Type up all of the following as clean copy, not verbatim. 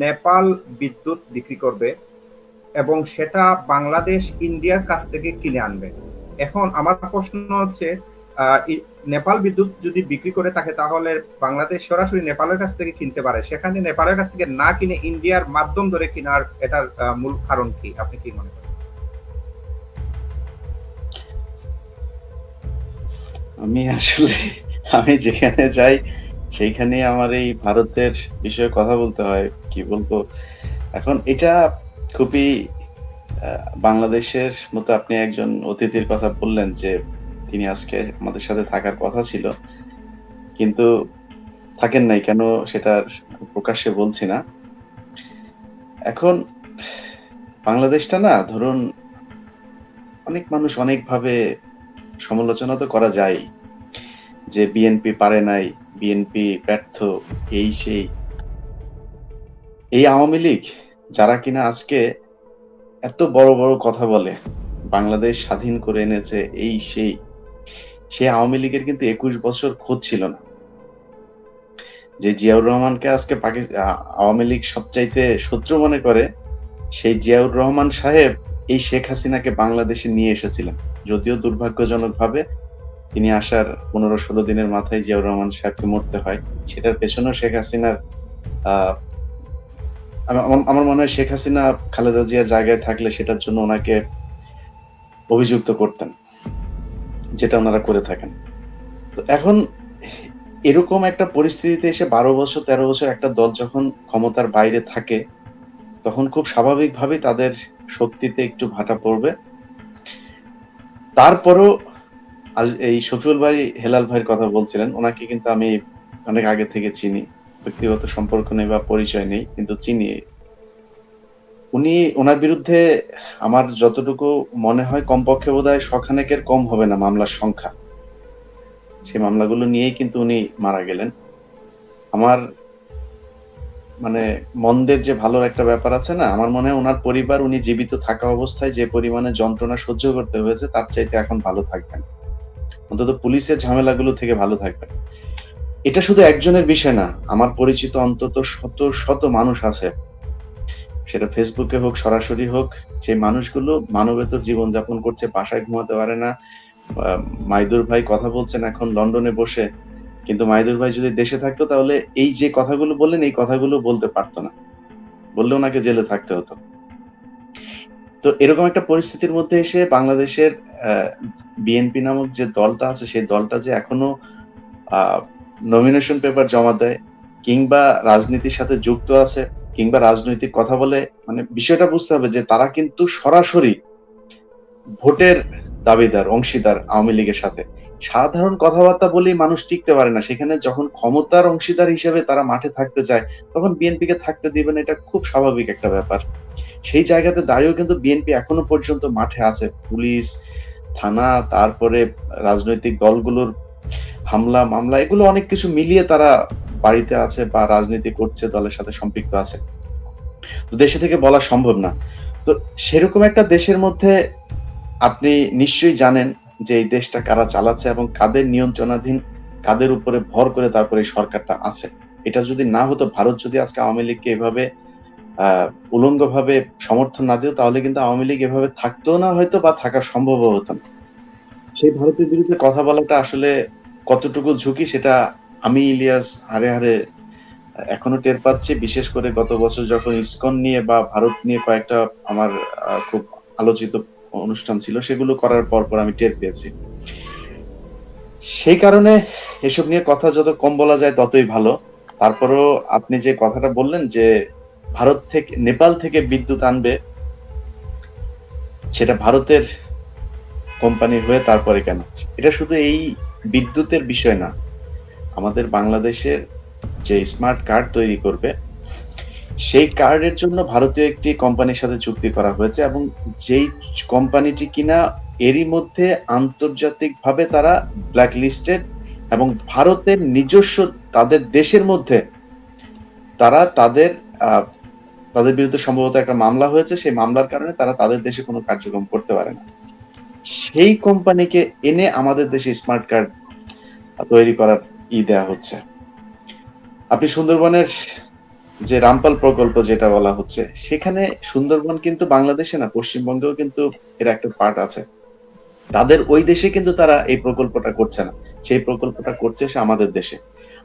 নেপাল বিদ্যুৎ বিক্রি করবে এবং সেটা বাংলাদেশ ইন্ডিয়ার কাছ থেকে কিনে আনবে। এখন আমার প্রশ্ন হচ্ছে, নেপাল বিদ্যুৎ যদি বিক্রি করে থাকে তাহলে বাংলাদেশ সরাসরি নেপালের কাছ থেকে কিনতে পারে, সেখানে নেপালের কাছ থেকে না কিনে ইন্ডিয়ার মাধ্যম ধরে কেনার এটার মূল কারণ কি, আপনি কি মনে করেন? আমি আসলে আমি যেখানে যাই সেইখানে আমার এই ভারতের বিষয়ে কথা বলতে হয়, কি বলবো। এখন এটা খুবই বাংলাদেশের মতো আপনি একজন অতিথির কথা বললেন যে তিনি আজকে আমাদের সাথে থাকার কথা ছিল, কিন্তু থাকেন নাই কেন সেটা প্রকাশ্যে বলছি না। এখন বাংলাদেশটা না, ধরুন, অনেক মানুষ অনেকভাবে সমালোচনা তো করা যায় যে বিএনপি পারে নাই, বিএনপি ব্যর্থ, এই সেই। এই আওয়ামী লীগ যারা কিনা আজকে এত বড় বড় কথা বলে বাংলাদেশ স্বাধীন করে এনেছে, এই সেই আওয়ামী লীগের কিন্তু ২১ বছর খোঁজ ছিল না। যে জিয়াউর রহমানকে আজকে আওয়ামী লীগ সবচাইতে শত্রু মনে করে, সেই জিয়াউর রহমান সাহেব এই শেখ হাসিনাকে বাংলাদেশে নিয়ে এসেছিলেন। যদিও দুর্ভাগ্যজনকভাবে তিনি আসার ১৫-১৬ দিনের মাথায় জিয়াউর রহমান সাহেবকে মরতে হয়। সেটার পেছনেও শেখ হাসিনার আহ আমার মনে হয় শেখ হাসিনা খালেদা জিয়ার জায়গায় থাকলে সেটার জন্য ওনাকে অভিযুক্ত করতেন, যেটা ওনারা করে থাকেন। তো এখন এরকম একটা পরিস্থিতিতে এসে ১২ বছর ১৩ বছর একটা দল যখন ক্ষমতার বাইরে থাকে, তখন খুব স্বাভাবিকভাবেই তাদের শক্তিতে একটু ভাটা পড়বে। তারপরও আজ এই শফিউল ভাই হেলাল ভাইয়ের কথা বলছিলেন, ওনাকে কিন্তু আমি অনেক আগে থেকে চিনি। ব্যক্তিগত সম্পর্ক নেই বা পরিচয় নেই, কিন্তু চিনি। ওনার বিরুদ্ধে আমার যতটুকু মনে হয় কমপক্ষে বোধহয় শখানেকের কম হবে না মামলার সংখ্যা। সেই মামলাগুলো নিয়েই কিন্তু উনি মারা গেলেন। আমার মানে মন্দের যে ভালোর একটা ব্যাপার আছে না, আমার মনে হয় ওনার পরিবার উনি জীবিত থাকা অবস্থায় যে পরিমাণে যন্ত্রণা সহ্য করতে হয়েছে তার চাইতে এখন ভালো থাকবেন। অন্তত পুলিশের ঝামেলাগুলো থেকে ভালো থাকবেন। এটা শুধু একজনের বিষয় না, আমার পরিচিত অন্তত শত শত মানুষ আছে, সেটা ফেসবুকে হোক সরাসরি হোক। সেই মানুষগুলো মানবেতর জীবনযাপন করছে, বাসায় ঘুমাতে পারে না। মাইদুর ভাই কথা বলছেন এখন লন্ডনে বসে, কিন্তু মাইদুর ভাই যদি দেশে থাকতো তাহলে এই যে কথাগুলো বললেন এই কথাগুলো বলতে পারতো না, বললে ওনাকে জেলে থাকতে হতো। তো এরকম একটা পরিস্থিতির মধ্যে এসে বাংলাদেশের বিএনপি নামক যে দলটা আছে সেই দলটা যে এখনো নমিনেশন পেপার জমা দেয়, কিংবা রাজনীতির সাথে যুক্ত আছে, কিংবা রাজনৈতিক কথা বলে, মানে বিষয়টা বুঝতে হবে যে তারা কিন্তু সরাসরি ভোটের দাবিদার, অংশীদার আওয়ামী লীগের সাথে। সাধারণ কথাবার্তা বলেই মানুষ টিকতে পারে না। সেখানে যখন ক্ষমতার অংশীদার হিসেবে তারা মাঠে থাকতে চায়, তখন বিএনপিকে থাকতে দিবে না, এটা খুব স্বাভাবিক একটা ব্যাপার। সেই জায়গাতে দাঁড়িয়েও কিন্তু বিএনপি এখনো পর্যন্ত মাঠে আছে। পুলিশ, থানা, তারপরে রাজনৈতিক দলগুলোর হামলা, মামলা, এগুলো অনেক কিছু মিলিয়ে তারা বাড়িতে আছে বা রাজনীতি করছে, দলের সাথে সম্পৃক্ত আছে। তো দেশে থেকে বলা সম্ভব না। তো সেরকম একটা দেশের মধ্যে আপনি নিশ্চয়ই জানেন যে এই দেশটা কারা চালাচ্ছে এবং কাদের নিয়ন্ত্রণাধীন, কাদের উপরে ভর করে তারপরে এই সরকারটা আছে। এটা যদি না হতো, ভারত যদি আজকে আওয়ামী লীগকে এভাবে উলঙ্গভাবে সমর্থন না দিত, তাহলে কিন্তু আওয়ামী লীগ এভাবে থাকতেও না হয়তো, বা থাকা সম্ভবও হতো না। সেই ভারতের বিরুদ্ধে কথা বলাটা আসলে কতটুকু ঝুঁকি সেটা আমি ইলিয়াস হাড়ে হাড়ে এখনো টের পাচ্ছি। বিশেষ করে গত বছর যখন ইসকন নিয়ে বা ভারত নিয়ে কয়েকটা আমার খুব আলোচিত অনুষ্ঠান ছিল, সেগুলো করার পর আমি টের পেয়েছি। সেই কারণে এসব নিয়ে কথা যত কম বলা যায় ততই ভালো। তারপরেও আপনি যে কথাটা বললেন যে নেপাল থেকে বিদ্যুৎ আনবে, সেটা ভারতের কোম্পানি হয়ে তারপরে কেন? এটা শুধু এই বিদ্যুতের বিষয় না, আমাদের বাংলাদেশের যে স্মার্ট কার্ড তৈরি করবে সেই কার্ডের জন্য ভারতীয় একটি কোম্পানির সাথে চুক্তি করা হয়েছে, এবং যেই কোম্পানিটি কিনা এরই মধ্যে আন্তর্জাতিকভাবে তারা ব্ল্যাক লিস্টেড, এবং ভারতের নিজস্ব তাদের দেশের মধ্যে তারা আহ, তাদের বিরুদ্ধে সম্ভবত একটা মামলা হয়েছে, সেই মামলার কারণে তারা তাদের দেশে কোনো কার্যক্রম করতে পারে না। সেই কোম্পানিকে এনে আমাদের দেশে স্মার্ট কার্ড তৈরি করার দেয়া হচ্ছে। আপনি সুন্দরবনের যে রামপাল প্রকল্প যেটা বলা হচ্ছে, সেখানে সুন্দরবন কিন্তু বাংলাদেশে না, পশ্চিমবঙ্গেও কিন্তু এর একটা পার্ট আছে। তাদের ওই দেশে কিন্তু তারা এই প্রকল্পটা করছে না, সেই প্রকল্পটা করছে সে আমাদের দেশে।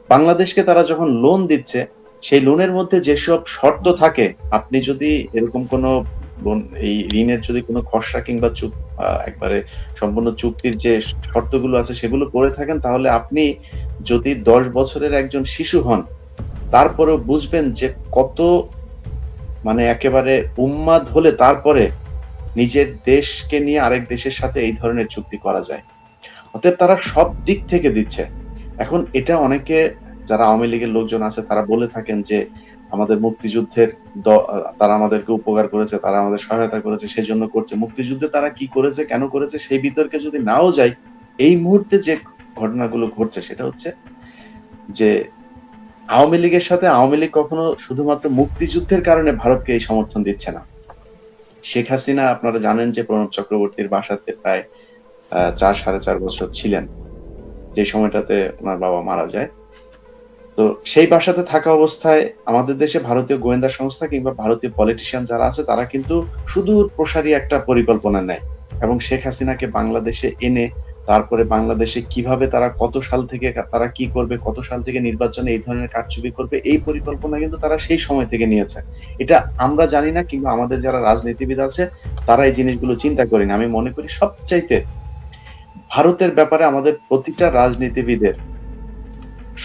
বাংলাদেশকে তারা যখন লোন দিচ্ছে, সেই লোনের মধ্যে যেসব শর্ত থাকে, আপনি যদি এরকম কোনো এই ঋণের যদি কোনো খসড়া কিংবা একবারে সম্পূর্ণ চুক্তির যে শর্তগুলো আছে সেগুলো করে থাকেন, তাহলে আপনি যদি 10 বছরের একজন শিশু হন, তারপরেও বুঝবেন যে কত মানে একেবারে উন্মাদ হলে তারপরে নিজের দেশকে নিয়ে আরেক দেশের সাথে এই ধরনের চুক্তি করা যায়। অতএব তারা সব দিক থেকে দিচ্ছে। এখন এটা অনেকে যারা আওয়ামী লীগের লোকজন আছে তারা বলে থাকেন যে আমাদের মুক্তিযুদ্ধের তারা আমাদেরকে উপকার করেছে, তারা আমাদের সহায়তা করেছে, সেজন্য করছে। মুক্তিযুদ্ধে তারা কি করেছে, কেন করেছে সেই বিতর্কে যদি নাও যাই, এই মুহূর্তে যে ঘটনাগুলো ঘটছে সেটা হচ্ছে যে আওয়ামী লীগের সাথে আওয়ামী লীগ কখনো শুধুমাত্র মুক্তিযুদ্ধের কারণে ভারতকে এই সমর্থন দিচ্ছে না। শেখ হাসিনা আপনারা জানেন যে প্রণব চক্রবর্তীর বাসাতে প্রায় 4-4.5 বছর ছিলেন, যে সময়টাতে ওনার বাবা মারা যায়। তো সেই বাসাতে থাকা অবস্থায় আমাদের দেশে ভারতীয় গোয়েন্দা সংস্থা কিংবা ভারতীয় পলিটিশিয়ান যারা আছে তারা কিন্তু সুদূর প্রসারী একটা পরিকল্পনা নেয় এবং শেখ হাসিনাকে বাংলাদেশে এনে তারপরে বাংলাদেশে কিভাবে তারা কত সাল থেকে তারা কি করবে, কত সাল থেকে নির্বাচনে এই ধরনের কারচুপি করবে, এই পরিকল্পনা কিন্তু তারা সেই সময় থেকে নিয়েছে। এটা আমরা জানি না কিংবা আমাদের যারা রাজনীতিবিদ আছে তারা এই জিনিসগুলো চিন্তা করি না। আমি মনে করি সবচাইতে ভারতের ব্যাপারে আমাদের প্রতিটা রাজনীতিবিদের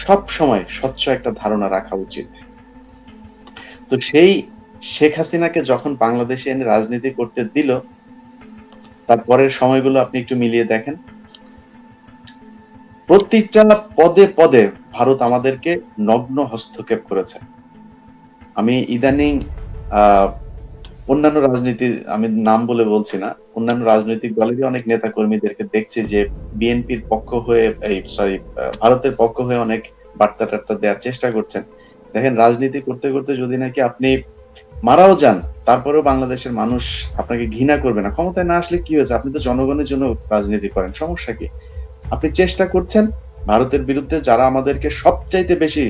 সব সময় স্বচ্ছ একটা ধারণা রাখা উচিত। তো সেই শেখ হাসিনাকে যখন বাংলাদেশে এনে রাজনীতি করতে দিল, তারপরের সময়গুলো আপনি একটু মিলিয়ে দেখেন, প্রত্যেকটা পদে পদে ভারত আমাদেরকে নগ্ন হস্তক্ষেপ করেছে। আমি ইদানিং অন্যান্য রাজনীতি, আমি নাম বলে বলছি না, অন্যান্য রাজনৈতিক দলেরই অনেক নেতা কর্মীদেরকে দেখছি যে বিএনপির পক্ষ হয়ে ভারতের পক্ষ হয়ে অনেক বার্তা টার্তা দেওয়ার চেষ্টা করছেন। দেখেন, রাজনীতি করতে করতে যদি নাকি আপনি মারাও যান, তারপরেও বাংলাদেশের মানুষ আপনাকে ঘৃণা করবে না। ক্ষমতায় না আসলে কি হয়েছে, আপনি তো জনগণের জন্য রাজনীতি করেন, সমস্যা কি? আপনি চেষ্টা করছেন ভারতের বিরুদ্ধে, যারা আমাদেরকে সবচাইতে বেশি,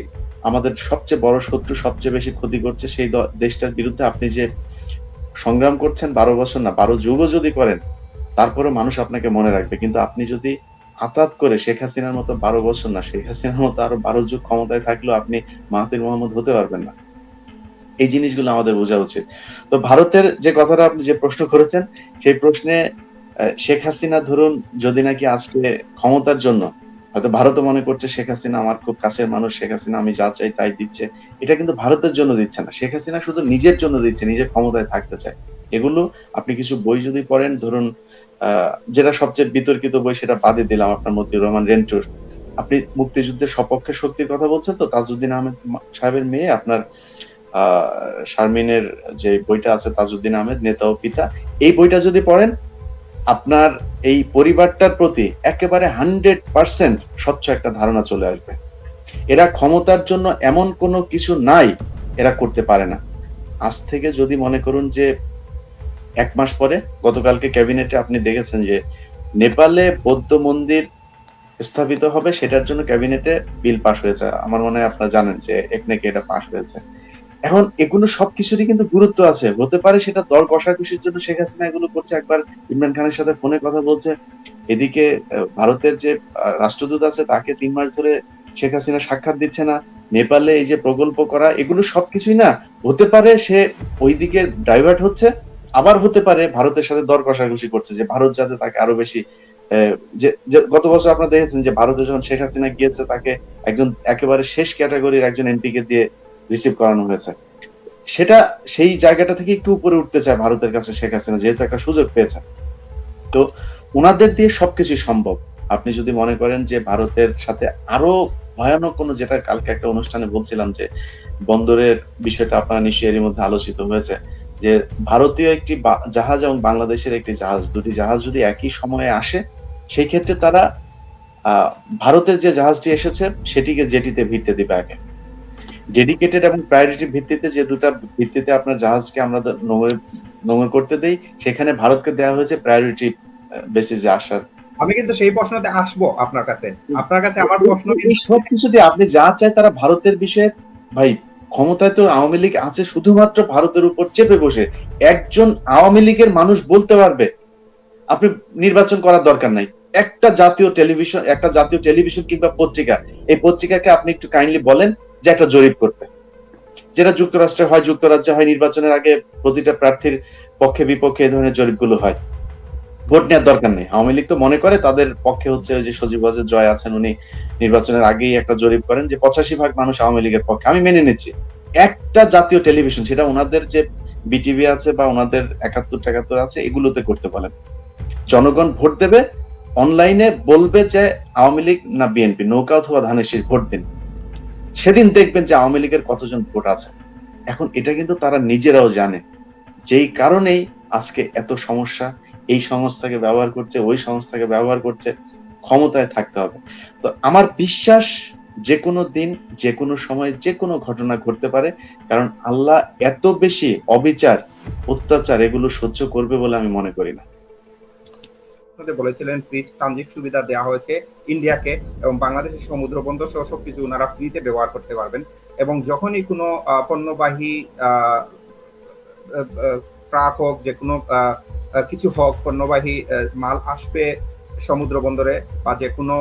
আমাদের সবচেয়ে বড় শত্রু, সবচেয়ে বেশি ক্ষতি করছে, সেই দেশটার বিরুদ্ধে আপনি যে সংগ্রাম করছেন 12 বছর না 12 যুগও যদি করেন, তারপরে মানুষ আপনাকে মনে রাখবে। কিন্তু আপনি যদি হঠাৎ করে শেখ হাসিনার মতো 12 বছর না, শেখ হাসিনার মতো আরো 12 যুগ ক্ষমতায় থাকলেও আপনি মাহাথির মোহাম্মদ হতে পারবেন না। এই জিনিসগুলো আমাদের বোঝা উচিত। তো ভারতের যে কথাটা আপনি যে প্রশ্ন করেছেন, সেই প্রশ্নে শেখ হাসিনা ধরুন যদি নাকি আজকে ক্ষমতার জন্য, হয়তো ভারতও মনে করছে শেখ হাসিনা আমার খুব কাছের মানুষ, শেখ হাসিনা আমি যা চাই তাই দিচ্ছে, এটা কিন্তু ভারতের জন্য দিচ্ছে না, শেখ হাসিনা শুধু নিজের জন্য দিচ্ছে, নিজের ক্ষমতায় থাকতে চায়। এগুলো আপনি কিছু বই যদি পড়েন, ধরুন যেটা সবচেয়ে বিতর্কিত বই সেটা বাদে দিলাম, আপনার মতিউর রহমান রেন্টুর, আপনি মুক্তিযুদ্ধের সপক্ষে শক্তির কথা বলছেন তো, তাজউদ্দিন আহমেদ সাহেবের মেয়ে আপনার শারমিনের যে বইটা আছে, তাজউদ্দিন আহমেদ নেতা ও পিতা, এই বইটা যদি পড়েন, আপনার এই পরিবারটার প্রতি একেবারে 100% স্বচ্ছ একটা ধারণা চলে আসবে। এরা ক্ষমতার জন্য এমন কোনো কিছু নাই এরা করতে পারে না। আজ থেকে যদি মনে করুন যে 1 মাস পরে, গতকালকে ক্যাবিনেটে আপনি দেখেছেন যে নেপালে বৌদ্ধ মন্দির স্থাপিত হবে, সেটার জন্য ক্যাবিনেটে বিল পাস হয়েছে। আমার মনে হয় আপনারা জানেন যে একনেকে এটা পাস হয়েছে। এখন এগুলো সবকিছুরই কিন্তু গুরুত্ব আছে। হতে পারে সেটা দর কষাকষির জন্য শেখ হাসিনা এগুলো করছে, একবার ইমরান খানের সাথে ফোনে কথা বলছে, এদিকে ভারতের যে রাষ্ট্রদূত আছে তাকে 3 মাস ধরে শেখ হাসিনা সাক্ষাৎ দিচ্ছে না, নেপালে এই যে প্রকল্প করা, এগুলো সবকিছুই না, হতে পারে সে ওইদিকে ডাইভার্ট হচ্ছে, আবার হতে পারে ভারতের সাথে দর কষাকষি করছে যে ভারত যাতে তাকে আরো বেশি যে গত বছর আপনারা দেখেছেন যে ভারতে যখন শেখ হাসিনা গিয়েছে, তাকে একজন একেবারে শেষ ক্যাটাগরির একজন এমপিকে দিয়ে রিসিভ করানো হয়েছে। সেটা সেই জায়গাটা থেকে একটু উপরে উঠতে চায় ভারতের কাছে শেখ হাসিনা, যেহেতু একটা সুযোগ পেয়েছে। তো ওনাদের দিয়ে সবকিছু সম্ভব। আপনি যদি মনে করেন যে ভারতের সাথে আরো ভয়ানক কোনো, যেটা কালকে একটা অনুষ্ঠানে বলছিলাম যে বন্দরের বিষয়টা আপনারা নিশ্চয়ই এর মধ্যে আলোচিত হয়েছে, যে ভারতীয় একটি জাহাজ এবং বাংলাদেশের একটি জাহাজ, দুটি জাহাজ যদি একই সময়ে আসে, সেই ক্ষেত্রে তারা ভারতের যে জাহাজটি এসেছে সেটিকে জেটিতে ভিড়তে দিবে আগে। ডেডিকেটেড এবং প্রায়োরিটি ভিত্তিতে, যে দুটা ভিত্তিতে আপনার জাহাজকে আমরা নোঙর করতে দেই, সেখানে ভারতকে দেওয়া হয়েছে প্রায়োরিটি বেসিসে আসার। আমি কিন্তু সেই প্রশ্নতে আসবো আপনার কাছে। আমার প্রশ্ন, এই সব কিছু দিয়ে আপনি যা চায় তারা ভারতের বিষয়ে ভাই ক্ষমতায় তো আওয়ামী লীগ আছে শুধুমাত্র ভারতের উপর চেপে বসে। একজন আওয়ামী লীগের মানুষ বলতে পারবে আপনি নির্বাচন করার দরকার নাই। একটা জাতীয় টেলিভিশন কিংবা পত্রিকা, এই পত্রিকাকে আপনি একটু কাইন্ডলি বলেন যে একটা জরিপ করতে, যেটা যুক্তরাষ্ট্রে হয়, যুক্তরাজ্যে হয়, নির্বাচনের আগে প্রতিটা প্রার্থীর পক্ষে বিপক্ষে এই ধরনের জরিপগুলো হয়। ভোট নেওয়ার দরকার নেই। আওয়ামী লীগ তো মনে করে তাদের পক্ষে হচ্ছে ওই যে সজীব ওয়াজেদ জয় আছেন, উনি নির্বাচনের আগেই একটা জরিপ করেন যে 85% মানুষ আওয়ামী লীগের পক্ষে। আমি মেনে নিচ্ছি। একটা জাতীয় টেলিভিশন, সেটা ওনাদের যে বিটিভি আছে বা ওনাদের 71-71 আছে, এগুলোতে করতে বলেন। জনগণ ভোট দেবে, অনলাইনে বলবে যে আওয়ামী লীগ না বিএনপি, নৌকা অথবা ধানের শীষ, ভোট দিন। সেদিন দেখবেন যে আওয়ামী লীগের কতজন ভোট আছে। এখন এটা কিন্তু তারা নিজেরাও জানে, যেই কারণেই আজকে এত সমস্যা। এই সংস্থাকে ব্যবহার করছে, ওই সংস্থাকে ব্যবহার করছে, ক্ষমতায় থাকতে হবে। তো আমার বিশ্বাস যে কোনো দিন, যে কোনো সময়, যে কোনো ঘটনা ঘটতে পারে, কারণ আল্লাহ এত বেশি অবিচার, অত্যাচার এগুলো সহ্য করবে বলে আমি মনে করি না। বলেছিলেন ফ্রি ট্রানজিট সুবিধা দেওয়া হয়েছে ইন্ডিয়াকে, এবং বাংলাদেশের সমুদ্র বন্দর সহ সবকিছু ওনারা ফ্রিতে ব্যবহার করতে পারবেন। এবং যখনই কোনো পণ্যবাহী ট্রাক হোক, যে কোনো কিছু হোক, পণ্যবাহী মাল আসবে সমুদ্র বন্দরে বা যে কোনো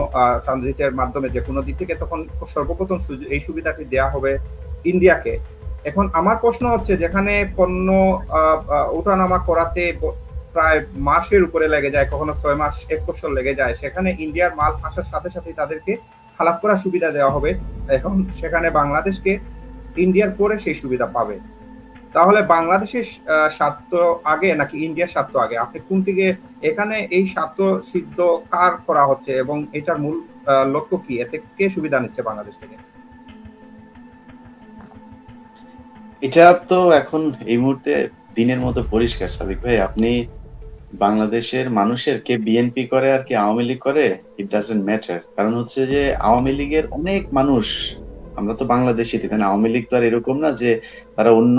ট্রানজিটের মাধ্যমে যে কোনো দিক থেকে, তখন সর্বপ্রথম এই সুবিধাটি দেওয়া হবে ইন্ডিয়াকে। এখন আমার প্রশ্ন হচ্ছে, যেখানে পণ্য ওঠানামা করাতে প্রায় মাসের উপরে লেগে যায়, কখনো 6 মাস 1 বছর লেগে যায়, সেখানে ইন্ডিয়ার মাল আসার সাথে সাথে তাদেরকে খালাস করার সুবিধা দেওয়া হবে। এখন সেখানে বাংলাদেশকে ইন্ডিয়ার পরে সেই সুবিধা পাবে। তাহলে বাংলাদেশের স্বার্থ আগে নাকি ইন্ডিয়ার স্বার্থ আগে? আপনি কোনটিকে, এখানে এই স্বার্থ সিদ্ধ কার করা হচ্ছে এবং এটার মূল লক্ষ্য কি? এতে কে সুবিধা নিচ্ছে বাংলাদেশ থেকে? এটা তো এখন এই মুহূর্তে দিনের মতো পরিষ্কার সাদিক ভাই। আপনি বাংলাদেশের মানুষের কে বিএনপি করে আর কে আওয়ামী লীগ করে, ইট ডাজেন্ট ম্যাটার। কারণ হচ্ছে যে আওয়ামী লীগের অনেক মানুষ, আমরা তো বাংলাদেশি, তাই না? আওয়ামী লীগ তো আর এরকম না যে তারা অন্য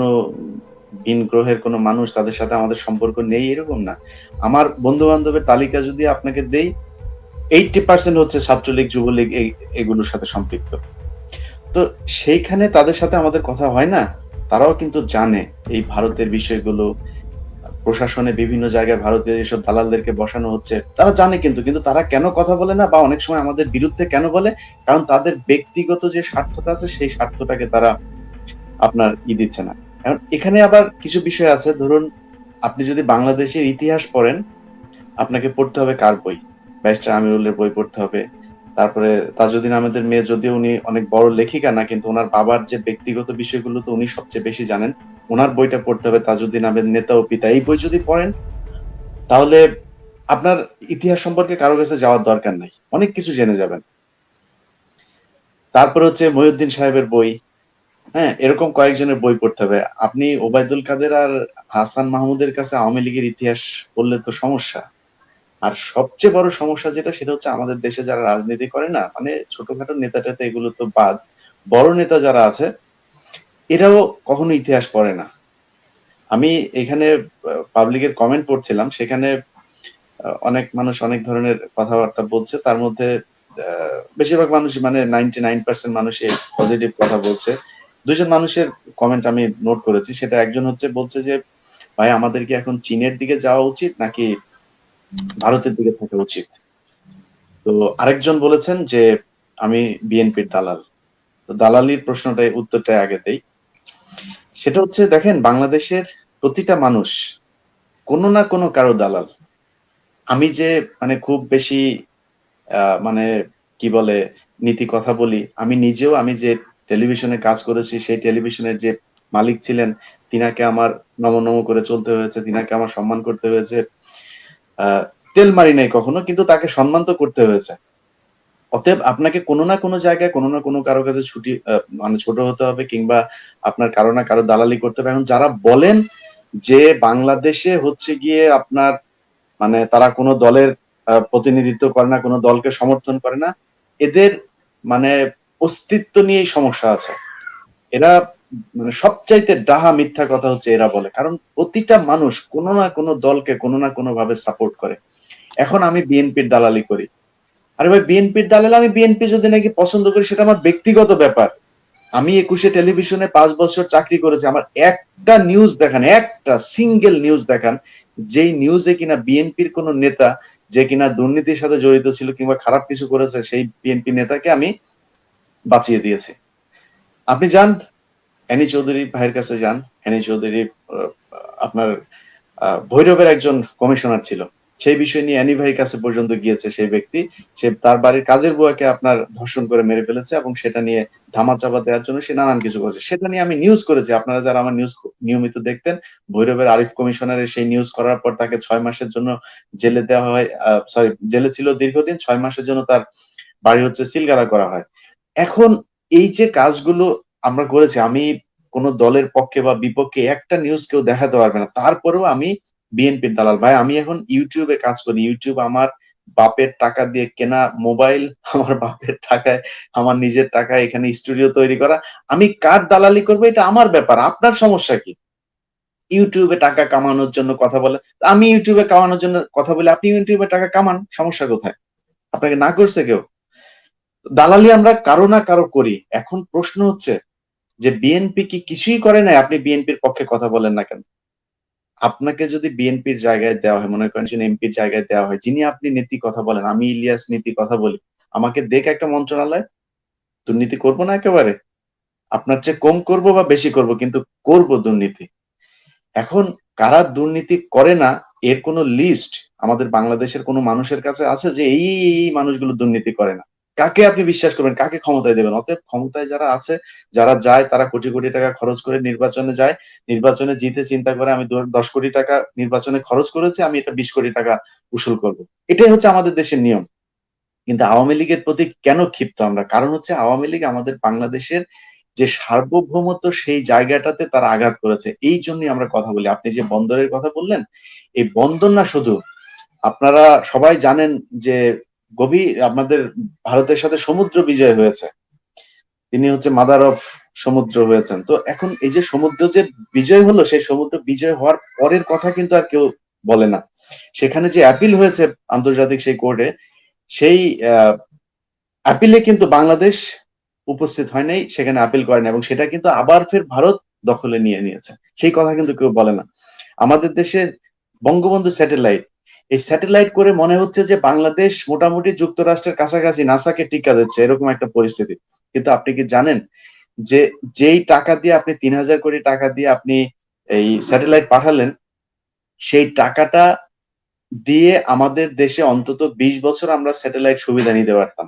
ভিন গ্রহের কোনো মানুষ, তাদের সাথে আমাদের সম্পর্ক নেই, এরকম না। আমার বন্ধু বান্ধবের তালিকা যদি আপনাকে দেই, 80% হচ্ছে ছাত্রলীগ, যুবলীগ, এগুলোর সাথে সম্পৃক্ত। তো সেইখানে তাদের সাথে আমাদের কথা হয় না। তারাও কিন্তু জানে এই ভারতের বিষয়গুলো, প্রশাসনে বিভিন্ন জায়গায় ভারতীয় এসব দালালদেরকে বসানো হচ্ছে, তারা জানে। কিন্তু কিন্তু তারা কেন কথা বলে না বা অনেক সময় আমাদের বিরুদ্ধে কেন বলে? কারণ তাদের ব্যক্তিগত যে স্বার্থটা আছে, সেই স্বার্থটাকে তারা আপনার দিচ্ছে না। এখন এখানে আবার কিছু বিষয় আছে। ধরুন, আপনি যদি বাংলাদেশের ইতিহাস পড়েন, আপনাকে পড়তে হবে কার বই? ব্যারিস্টার আমিরুলের বই পড়তে হবে। তারপরে তাজউদ্দিন আহমেদের মেয়ে, যদিও উনি অনেক বড় লেখিকা না, কিন্তু ওনার বাবার যে ব্যক্তিগত বিষয়গুলো তো উনি সবচেয়ে বেশি জানেন, ওনার বইটা পড়তে হবে, তাজউদ্দিন আহমেদ নেতা ও পিতা। এই বই যদি পড়েন, তাহলে আপনার ইতিহাস সম্পর্কে কারো কাছে যাওয়ার দরকার নাই, অনেক কিছু জেনে যাবেন। তারপরে হচ্ছে মহিউদ্দিন সাহেবের বই, হ্যাঁ, এরকম কয়েকজনের বই পড়তে হবে। আপনি ওবায়দুল কাদের আর হাসান মাহমুদের কাছে আওয়ামী লীগের ইতিহাস পড়লে তো সমস্যা। আর সবচেয়ে বড় সমস্যা যেটা, সেটা হচ্ছে আমাদের দেশে যারা রাজনীতি করে না, মানে ছোটখাটো নেতা টেতা এগুলো তো বাদ, বড় নেতা যারা আছে, এরাও কখনো ইতিহাস পড়ে না। আমি এখানে পাবলিকের কমেন্ট পড়ছিলাম, সেখানে অনেক মানুষ অনেক ধরনের কথাবার্তা বলছে। তার মধ্যে বেশিরভাগ মানুষই, মানে 99% মানুষই পজিটিভ কথা বলছে। দুইজন মানুষের কমেন্ট আমি নোট করেছি। সেটা একজন হচ্ছে বলছে যে, ভাই আমাদের কি এখন চীনের দিকে যাওয়া উচিত নাকি ভারতের দিকে থাকা উচিত? তো আরেকজন বলেছেন যে আমি বিএনপির দালাল। তো দালালির প্রশ্নটাই, উত্তরটাই আগে দেই। সেটা হচ্ছে, দেখেন, বাংলাদেশের প্রতিটা মানুষ কোনো না কোনো কারো দালাল। আমি যে মানে খুব বেশি মানে কি বলে নীতি কথা বলি, আমি নিজেও, আমি যে টেলিভিশনে কাজ করেছি, সেই টেলিভিশনের যে মালিক ছিলেন, তিনাকে আমার নম নম করে চলতে হয়েছে, তিনাকে আমার সম্মান করতে হয়েছে। তেল মারি নাই কখনো, কিন্তু তাকে সম্মান তো করতে হয়েছে। অতএব আপনাকে কোনো না কোনো জায়গায়, কোনো না কোনো কারো কাছে ছুটি মানে ছোট হতে হবে, কিংবা আপনার কারো না কারো দালালি করতে হবে। এখন যারা বলেন যে বাংলাদেশে হচ্ছে গিয়ে আপনার, মানে তারা কোনো দলের প্রতিনিধিত্ব করে না, কোনো দলকে সমর্থন করে না, এদের মানে অস্তিত্ব নিয়েই সমস্যা আছে। এরা মানে সবচাইতে ডাহা মিথ্যা কথা হচ্ছে এরা বলে, কারণ প্রতিটা মানুষ কোনো না কোনো দলকে কোনো না কোনো ভাবে সাপোর্ট করে। এখন আমি বিএনপির দালালি করি, আরে ভাই বিএনপির দালাল, আমি বিএনপি যদি নাকি পছন্দ করি, সেটা আমার ব্যক্তিগত ব্যাপার। আমি 21 টেলিভিশনে 5 বছর চাকরি করেছি, আমার একটা নিউজ দেখান, একটা সিঙ্গেল নিউজ দেখান যেই নিউজে কিনা বিএনপির কোন নেতা যে কিনা দুর্নীতির সাথে জড়িত ছিল কিংবা খারাপ কিছু করেছে সেই বিএনপি নেতাকে আমি বাঁচিয়ে দিয়েছি। আপনি যান এনি চৌধুরী ভাইয়ের কাছে যান। এনি চৌধুরী আপনার ভৈরবের একজন কমিশনার ছিল, সেই বিষয় নিয়ে অ্যানি ভাইয়ের কাছে পর্যন্ত গিয়েছে সেই ব্যক্তি। সে তার বাড়ির কাজের বুয়াকে আপনার ধর্ষণ করে মেরে ফেলেছে এবং সেটা নিয়ে ধামাচাপা দেওয়ার জন্য সে নানান কিছু করেছে। সেটা নিয়ে আমি নিউজ করেছি, আপনারা যারা আমার নিউজ নিয়মিত দেখতেন, ভৈরবের আরিফ কমিশনারের সেই নিউজ করার পর তাকে 6 মাসের জন্য জেলে দেওয়া হয়, সরি জেলে ছিল দীর্ঘদিন, 6 মাসের জন্য তার বাড়ি হচ্ছে সিলগালা করা হয়। এখন এই যে কাজগুলো আমরা করেছি, আমি কোন দলের পক্ষে বা বিপক্ষে একটা নিউজ কেউ দেখাতে পারবে না, তারপরেও আমি বিএনপির দালাল। ভাই আমি এখন ইউটিউবে কাজ করি, ইউটিউব আমার বাপের টাকা দিয়ে কেনা মোবাইল, আমার বাপের টাকায়, আমার নিজের টাকায় এখানে স্টুডিও তৈরি করা। আমি কার দালালি করবো এটা আমার ব্যাপার, আপনার সমস্যা কি? ইউটিউবে টাকা কামানোর জন্য কথা বলে, আমি ইউটিউবে কামানোর জন্য কথা বলি, আপনি ইউটিউবে টাকা কামান, সমস্যা কোথায়? আপনাকে না করছে কেউ। দালালি আমরা কারো না কারো করি। এখন প্রশ্ন হচ্ছে যে বিএনপি কি কিছুই করে নাই, আপনি বিএনপির পক্ষে কথা বলেন না কেন? আপনাকে যদি বিএনপির জায়গায় দেওয়া হয়, মনে করেন যে এমপির জায়গায় দেওয়া হয়, যিনি আপনি নীতি কথা বলেন, আমি ইলিয়াস নীতি কথা বলি, আমাকে দেখ একটা মন্ত্রণালয়, দুর্নীতি করবো না একেবারে? আপনার চেয়ে কম করব বা বেশি করব, কিন্তু করব দুর্নীতি। এখন কারা দুর্নীতি করে না এর কোন লিস্ট আমাদের বাংলাদেশের কোন মানুষের কাছে আছে যে এই মানুষগুলো দুর্নীতি করে না? কাকে আপনি বিশ্বাস করবেন, কাকে ক্ষমতায় দেবেন? অতএব ক্ষমতায় যারা আছে, যারা যায়, তারা কোটি কোটি টাকা খরচ করে নির্বাচনে যায়, নির্বাচনে জিতে চিন্তা করে আমি 10 কোটি টাকা নির্বাচনে খরচ করেছি, আমি এটা 20 কোটি টাকা উসুল করব। এটাই হচ্ছে আমাদের দেশের নিয়ম। কিন্তু আওয়ামী লীগের প্রতি কেন ক্ষিপ্ত আমরা? কারণ হচ্ছে আওয়ামী লীগ আমাদের বাংলাদেশের যে সার্বভৌমত্ব সেই জায়গাটাতে তারা আঘাত করেছে, এই জন্যই আমরা কথা বলি। আপনি যে বন্দরের কথা বললেন, এই বন্দর না শুধু, আপনারা সবাই জানেন যে গভীর আপনাদের ভারতের সাথে সমুদ্র বিজয় হয়েছে, তিনি হচ্ছে মাদার অফ সমুদ্র হয়েছেন। তো এখন এই যে সমুদ্র যে বিজয় হলো, সেই সমুদ্র বিজয় হওয়ার পরের কথা কিন্তু আর কেউ বলে না। সেখানে যে অ্যাপিল হয়েছে আন্তর্জাতিক সেই কোর্টে, সেই আপিলে কিন্তু বাংলাদেশ উপস্থিত হয় নাই, সেখানে আপিল করেন এবং সেটা কিন্তু আবার ফের ভারত দখলে নিয়ে নিয়েছে। সেই কথা কিন্তু কেউ বলে না। আমাদের দেশে বঙ্গবন্ধু স্যাটেলাইট, এই স্যাটেলাইট করে মনে হচ্ছে যে বাংলাদেশ মোটামুটি যুক্তরাষ্ট্রের কাছাকাছি, নাসাকে টিকা দিচ্ছে, এরকম একটা পরিস্থিতি। কিন্তু আপনি কি জানেন যে যেই টাকা দিয়ে আপনি 3,000 কোটি টাকা দিয়ে আপনি এই স্যাটেলাইট পাঠালেন, সেই টাকাটা দিয়ে আমাদের দেশে অন্তত 20 বছর আমরা স্যাটেলাইট সুবিধা নিতে পারতাম।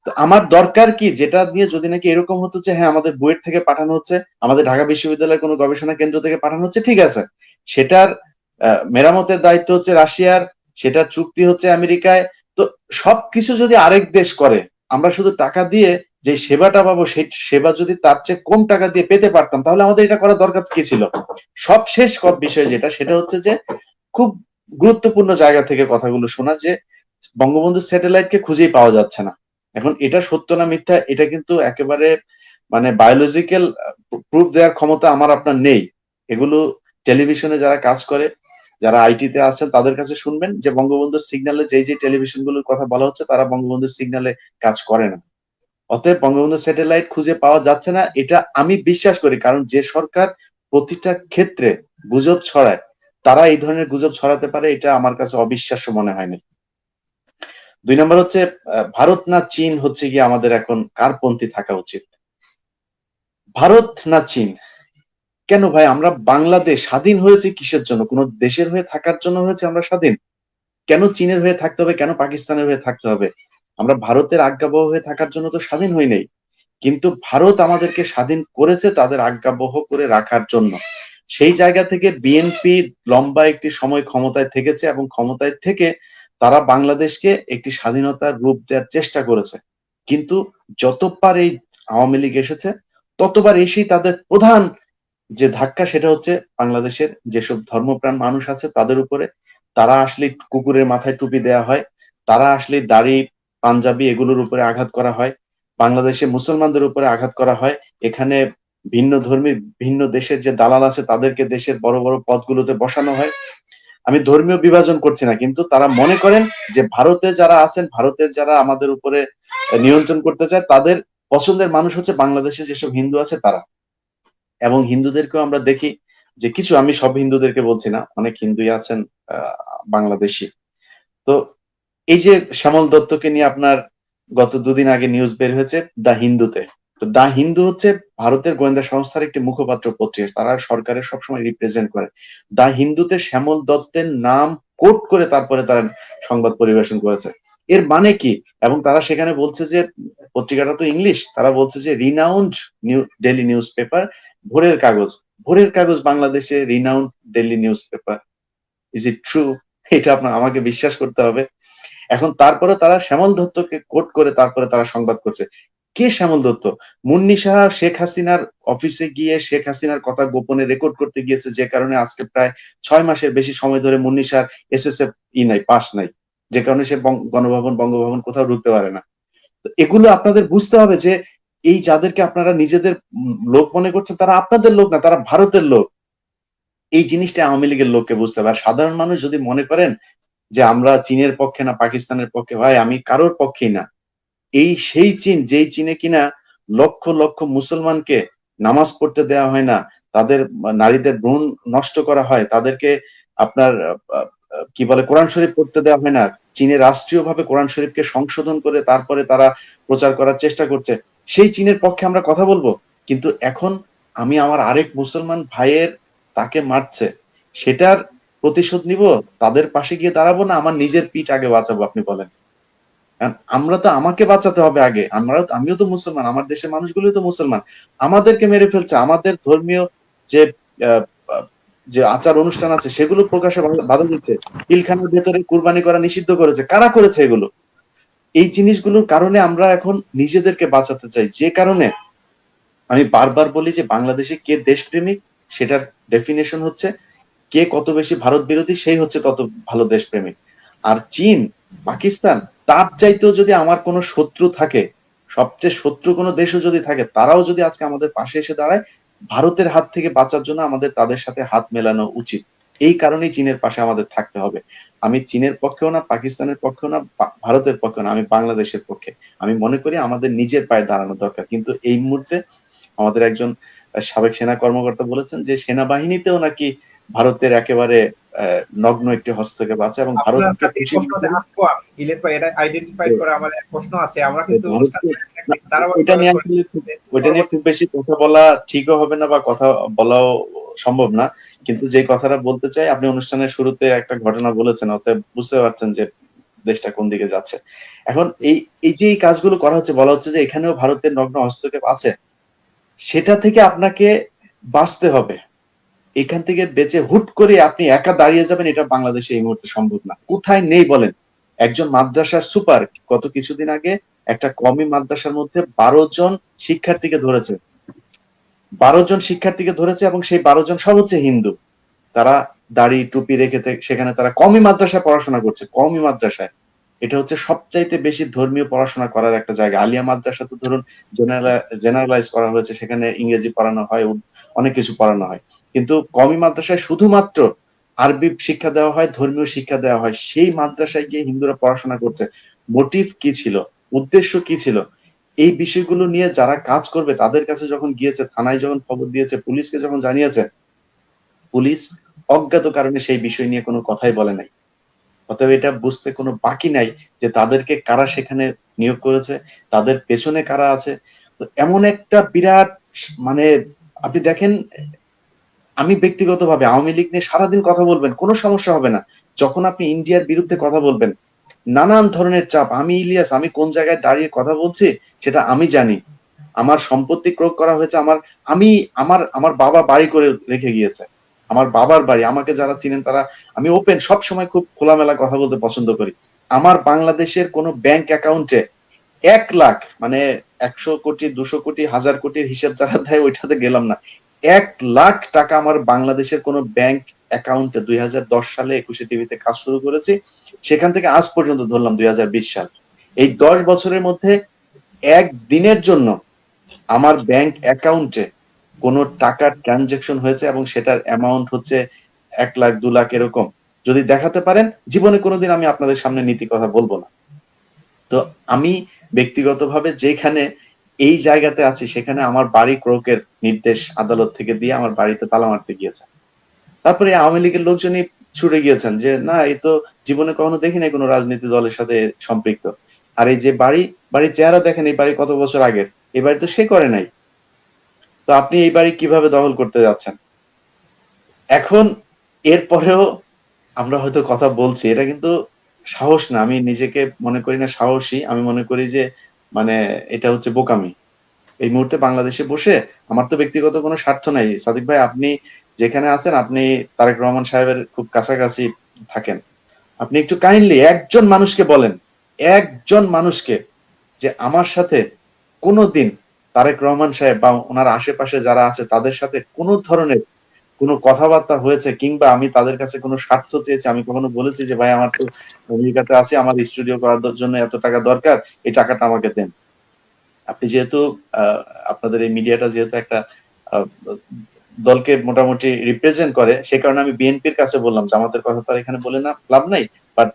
তো আমার দরকার কি যেটা নিয়ে যদি নাকি এরকম হতো যে হ্যাঁ আমাদের বুয়েট থেকে পাঠানো হচ্ছে, আমাদের ঢাকা বিশ্ববিদ্যালয়ের কোনো গবেষণা কেন্দ্র থেকে পাঠানো হচ্ছে, ঠিক আছে, সেটার মেরামতের দায়িত্ব হচ্ছে রাশিয়ার, সেটার চুক্তি হচ্ছে আমেরিকায়। তো সবকিছু যদি আরেক দেশ করে, আমরা শুধু টাকা দিয়ে যে সেবাটা পাবো সেই সেবা যদি তার চেয়ে কম টাকা দিয়ে পেতে পারতাম, তাহলে আমাদের এটা করার দরকার কি ছিল? সবশেষ বিষয় যেটা, সেটা হচ্ছে যে খুব গুরুত্বপূর্ণ জায়গা থেকে কথাগুলো শোনা যে বঙ্গবন্ধু স্যাটেলাইটকে খুঁজেই পাওয়া যাচ্ছে না। এখন এটা সত্য না মিথ্যা এটা কিন্তু একেবারে মানে বায়োলজিক্যাল প্রুফ দেওয়ার ক্ষমতা আমার আপনার নেই। এগুলো টেলিভিশনে যারা কাজ করে, যারা আইটিতে আছেন তাদের কাছে শুনবেন যে বঙ্গবন্ধুর সিগন্যালে যে টেলিভিশন গুলোর কথা বলা হচ্ছে তারা বঙ্গবন্ধুর সিগন্যালে কাজ করে না। অতএব বঙ্গবন্ধু স্যাটেলাইট খুঁজে পাওয়া যাচ্ছে না, এটা আমি বিশ্বাস করি। কারণ যে সরকার প্রতিটা ক্ষেত্রে গুজব ছড়ায়, তারা এই ধরনের গুজব ছড়াতে পারে, এটা আমার কাছে অবিশ্বাস্য মনে হয়নি। 2 নম্বর হচ্ছে ভারত না চীন হচ্ছে গিয়ে আমাদের এখন কার পন্থী থাকা উচিত? ভারত না চীন? কেন ভাই, আমরা বাংলাদেশ স্বাধীন হয়েছে কিসের জন্য? কোন দেশের হয়ে থাকার জন্য হয়েছে আমরা স্বাধীন? কেন চীনের হয়ে থাকতে হবে, কেন পাকিস্তানের হয়ে থাকতে হবে? আমরা ভারতের আজ্ঞাবহ হয়ে থাকার জন্য তো স্বাধীন হই নাই। কিন্তু ভারত আমাদেরকে স্বাধীন করেছে তাদের আজ্ঞাবহ করে রাখার জন্য। সেই জায়গা থেকে বিএনপি লম্বা একটি সময় ক্ষমতায় থেকেছে এবং ক্ষমতায় থেকে তারা বাংলাদেশকে একটি স্বাধীনতার রূপ দেওয়ার চেষ্টা করেছে। কিন্তু যতবার এই আওয়ামী লীগ এসেছে, ততবার এসেই তাদের প্রধান যে ধাক্কা সেটা হচ্ছে বাংলাদেশের যেসব ধর্মপ্রাণ মানুষ আছে তাদের উপরে। তারা আসলে কুকুরের মাথায় টুপি দেওয়া হয়, তারা আসলে দাড়ি পাঞ্জাবি এগুলোর উপরে আঘাত করা হয়, বাংলাদেশে মুসলমানদের উপরে আঘাত করা হয়, এখানে ভিন্ন ধর্মী ভিন্ন দেশের যে দালাল আছে তাদেরকে দেশের বড় বড় পদগুলোতে বসানো হয়। আমি ধর্মীয় বিভাজন করছি না, কিন্তু তারা মনে করেন যে ভারতে যারা আছেন, ভারতের যারা আমাদের উপরে নিয়ন্ত্রণ করতে চায়, তাদের পছন্দের মানুষ হচ্ছে বাংলাদেশে যেসব হিন্দু আছে তারা, এবং হিন্দুদেরকেও আমরা দেখি যে কিছু, আমি সব হিন্দুদেরকে বলছি না, অনেক হিন্দুই আছেন বাংলাদেশি। তো এই যে শ্যামল দত্তকে নিয়ে আপনার গত দুদিন আগে নিউজ বের হয়েছে দ্য হিন্দুতে। তো দ্য হিন্দু হচ্ছে ভারতের গোয়েন্দা সংস্থার একটি মুখপাত্র পত্রিকা, তারা সরকারের সবসময় রিপ্রেজেন্ট করে। দ্য হিন্দুতে শ্যামল দত্তের নাম কোট করে তারপরে তারা সংবাদ পরিবেশন করেছে। এর মানে কি? এবং তারা সেখানে বলছে যে, পত্রিকাটা তো ইংলিশ, তারা বলছে যে রিনাউন্ড ডেইলি নিউজ পেপার, ভোরের কাগজ, ভোরের কাগজ বাংলাদেশে renowned daily news paper. Is it true? এটা আপনার আমাকে বিশ্বাস করতে হবে। এখন তারপরে তারা শ্যামল দত্তকে কোট করে তারপরে তারা সংবাদ করছে। কে শ্যামল দত্ত? মুন্নি সাহা শেখ হাসিনার অফিসে গিয়ে শেখ হাসিনার কথা গোপনে রেকর্ড করতে গিয়েছে, যে কারণে আজকে প্রায় 6 মাসের বেশি সময় ধরে মুন্নি সাহার এসএসএফ নাই, পাস নাই, যে কারণে সে গণভবন বঙ্গভবন কোথাও ঢুকতে পারে না। তো এগুলো আপনাদের বুঝতে হবে যে এই যাদেরকে আপনারা নিজেদের লোক মনে করছেন, তারা আপনাদের লোক না, তারা ভারতের লোক। এই জিনিসটা আওয়ামী লীগের লোককে বুঝতে হবে। আর সাধারণ মানুষ যদি মনে করেন যে আমরা চীনের পক্ষে না পাকিস্তানের পক্ষে, ভাই আমি কারোর পক্ষেই না। এই সেই চীন, যেই চীনে কিনা লক্ষ লক্ষ মুসলমানকে নামাজ পড়তে দেওয়া হয় না, তাদের নারীদের ভ্রূণ নষ্ট করা হয়, তাদেরকে আপনার কি বলে কোরআন শরীফ পড়তে দেওয়া হয় না। চীনে রাষ্ট্রীয়ভাবে কোরআন শরীফকে সংশোধন করে তারপরে তারা প্রচার করার চেষ্টা করছে। সেই চীনের পক্ষে আমরা কথা বলবো, কিন্তু এখন আমি আমার আরেক মুসলমান ভাইয়ের তাকে মারছে, সেটার প্রতিশোধ নিব, তাদের পাশে গিয়ে দাঁড়াবো, না আমার নিজের পিঠ আগে বাঁচাবো? আপনি বলেন। কারণ আমরা তো, আমাকে বাঁচাতে হবে আগে, আমিও তো মুসলমান, আমার দেশের মানুষগুলো তো মুসলমান, আমাদেরকে মেরে ফেলছে, আমাদের ধর্মীয় যে আহ, আহ, যে আচার অনুষ্ঠান আছে সেগুলো প্রকাশে বাধা দিচ্ছে, পিলখানার ভেতরে কুরবানি করা নিষিদ্ধ করেছে, কারা করেছে এগুলো? এই জিনিসগুলোর কারণে আমরা এখন নিজেদেরকে বাঁচাতে চাই, যে কারণে আমি বারবার বলি যে বাংলাদেশে কে দেশপ্রেমিক সেটার ডেফিনেশন হচ্ছে কে কত বেশি ভারত বিরোধী, সেই হচ্ছে তত ভালো দেশপ্রেমিক। আর চীন, পাকিস্তান, তার চাইতেও যদি আমার কোনো শত্রু থাকে, সবচেয়ে শত্রু কোনো দেশও যদি থাকে, তারাও যদি আজকে আমাদের পাশে এসে দাঁড়ায়, ভারতের হাত থেকে বাঁচার জন্য আমাদের তাদের সাথে হাত মেলানো উচিত। এই কারণেই চীনের পাশে আমাদের থাকতে হবে। আমি চীনের পক্ষেও না, পাকিস্তানের পক্ষেও না, ভারতের পক্ষেও না, আমি বাংলাদেশের পক্ষে। আমি মনে করি আমাদের নিজের পায়ে দাঁড়ানো দরকার। কিন্তু এই মুহূর্তে আমাদের একজন সাবেক সেনা কর্মকর্তা বলেছেন যে সেনাবাহিনীতেও নাকি ভারতের একেবারে নগ্ন একটি হস্তক্ষেপ আছে, এবং আপনার ভারতকে কাছে এই খুশি প্রশ্নটা আসবো আমি, ইলিয়াস ভাই, এটা আইডেন্টিফাই করে আমার এক প্রশ্ন আছে। আমরা কিন্তু অনুষ্ঠানে না, ওইটা ধারাবাহিকভাবে নিয়ে করে আসলে ওইটা নিয়ে পরবর্তী খুব বেশি কথা বলা ঠিকও হবে না, বা কথা বলাও সম্ভব না। কিন্তু যে কথাটা বলতে চাই, আপনি অনুষ্ঠানের শুরুতে একটা ঘটনা বলেছেন, অতএব বুঝতে পারছেন যে দেশটা কোন দিকে যাচ্ছে। এখন এই এই যে এই কাজগুলো করা হচ্ছে, বলা হচ্ছে যে এখানেও ভারতের নগ্ন হস্তক্ষেপ আছে, সেটা থেকে আপনাকে বাঁচতে হবে। এখান থেকে বেঁচে হুট করে আপনি একা দাঁড়িয়ে যাবেন, এটা বাংলাদেশে এই মুহূর্তে সম্ভব না। কোথায় নেই বলেন? একজন মাদ্রাসার সুপার গত কিছুদিন আগে একটা কওমি মাদ্রাসার মধ্যে 12 জন শিক্ষার্থীকে ধরেছে, 12 জন শিক্ষার্থীকে ধরেছে, এবং সেই 12 জন সব হচ্ছে হিন্দু। তারা দাড়ি টুপি রেখে সেখানে তারা কওমি মাদ্রাসায় পড়াশোনা করছে, কওমি মাদ্রাসায়। এটা হচ্ছে সবচাইতে বেশি ধর্মীয় পড়াশোনা করার একটা জায়গা। আলিয়া মাদ্রাসা তো ধরুন জেনারেলাইজ করা হয়েছে, সেখানে ইংরেজি পড়ানো হয়, অনেক কিছু পড়ানো হয়। কিন্তু কওমি মাদ্রাসায় শুধুমাত্র আরবি শিক্ষা দেওয়া হয়, ধর্মীয় শিক্ষা দেওয়া হয়। সেই মাদ্রাসায় গিয়ে হিন্দুরা পড়াশোনা করছে। মোটিভ কি ছিল? উদ্দেশ্য কি ছিল? এই বিষয়গুলো নিয়ে যারা কাজ করবে তাদের কাছে যখন গিয়েছে, থানায় যখন খবর দিয়েছে, পুলিশকে যখন জানিয়েছে, পুলিশ অজ্ঞাত কারণে সেই বিষয় নিয়ে কোনো কথাই বলে নাই। অতএব এটা বুঝতে কোনো বাকি নাই যে তাদেরকে কারা সেখানে নিয়োগ করেছে, তাদের পেছনে কারা আছে। তো এমন একটা বিরাট, মানে আপনি দেখেন, আমি ব্যক্তিগতভাবে আওয়ামী লীগ নিয়ে সারাদিন কথা বলবেন, কোনো সমস্যা হবে না। যখন আপনি ইন্ডিয়ার বিরুদ্ধে কথা বলবেন, নানান ধরনের চাপ। আমি ইলিয়াস, আমি কোন জায়গায় দাঁড়িয়ে কথা বলছি সেটা আমি জানি। আমার সম্পত্তি ক্রয় করা হয়েছে, আমি আমার বাবা বাড়ি করে রেখে গিয়েছে, আমার বাবার বাড়ি। আমাকে যারা চিনেন তারা, আমি ওপেন সব সময় খুব খোলামেলা কথা বলতে পছন্দ করি। আমার বাংলাদেশের কোনো ব্যাংক অ্যাকাউন্টে 1 লাখ, মানে 100 কোটি 200 কোটি 1000 কোটির হিসাব যারা দেয় ওইটাতে গেলাম না, 1 লাখ টাকা আমার বাংলাদেশের কোনো ব্যাংক অ্যাকাউন্টে 2010 সালে 21 টিভিতে কাজ শুরু করেছি, সেখান থেকে আজ পর্যন্ত ধরলাম 2020 সাল, এই 10 বছরের মধ্যে একদিনের জন্য আমার ব্যাংক অ্যাকাউন্টে কোনো টাকার ট্রানজেকশন হয়েছে এবং সেটার অ্যামাউন্ট হচ্ছে 1 লাখ 2 লাখ এরকম, যদি দেখাতে পারেন, জীবনে কোনোদিন আমি আপনাদের সামনে নীতি কথা বলবো না। তো আমি ব্যক্তিগতভাবে যেখানে এই জায়গাতে আছি সেখানে আমার বাড়ি ক্রোকের নির্দেশ আদালত থেকে দিয়ে আমার বাড়িতে তালা মারতে গিয়েছে। তারপরে আওয়ামী লীগের লোকজনই ছুটে গিয়েছেন যে না এই তো জীবনে কখনো দেখি নাই কোনো রাজনীতি দলের সাথে সম্পৃক্ত। আর এই যে বাড়ির চেহারা দেখেন, এই বাড়ি কত বছর আগের, এই বাড়ি তো সে করে নাই। তো আপনি এই বাড়ি কিভাবে দখল করতে যাচ্ছেন? এখন এরপরেও আমরা হয়তো কথা বলছি, এটা কিন্তু সাহস না। আমি নিজেকে মনে করি না সাহসী, আমি মনে করি যে মানে এটা হচ্ছে বোকামি। এই মুহূর্তে বাংলাদেশে বসে আমার তো ব্যক্তিগত কোনো স্বার্থ নাই। সাদিক ভাই, আপনি যেখানে আছেন, আপনি তারেক রহমান সাহেবের খুব কাছাকাছি থাকেন। আপনি একটু কাইন্ডলি একজন মানুষকে বলেন, একজন মানুষকে, যে আমার সাথে কোনোদিন তারেক রহমান সাহেব বা ওনার আশেপাশে যারা আছে তাদের সাথে কোন ধরনের কোনো কথাবার্তা হয়েছে, কিংবা আমি তাদের কাছে কোনো স্বার্থ চেয়েছি, আমি কখনো বলেছি যে ভাই আমার তো আমেরিকাতে আছে, আমার স্টুডিও করার জন্য এত টাকা দরকার, এই টাকাটা আমাকে দেন। আপনি যেহেতু আপনাদের এই মিডিয়াটা যেহেতু একটা আহ, দলকে মোটামুটি রিপ্রেজেন্ট করে, সে কারণে আমি বিএনপির কাছে বললাম, জামাতের কথা তো আর এখানে বলে না লাভ নাই। But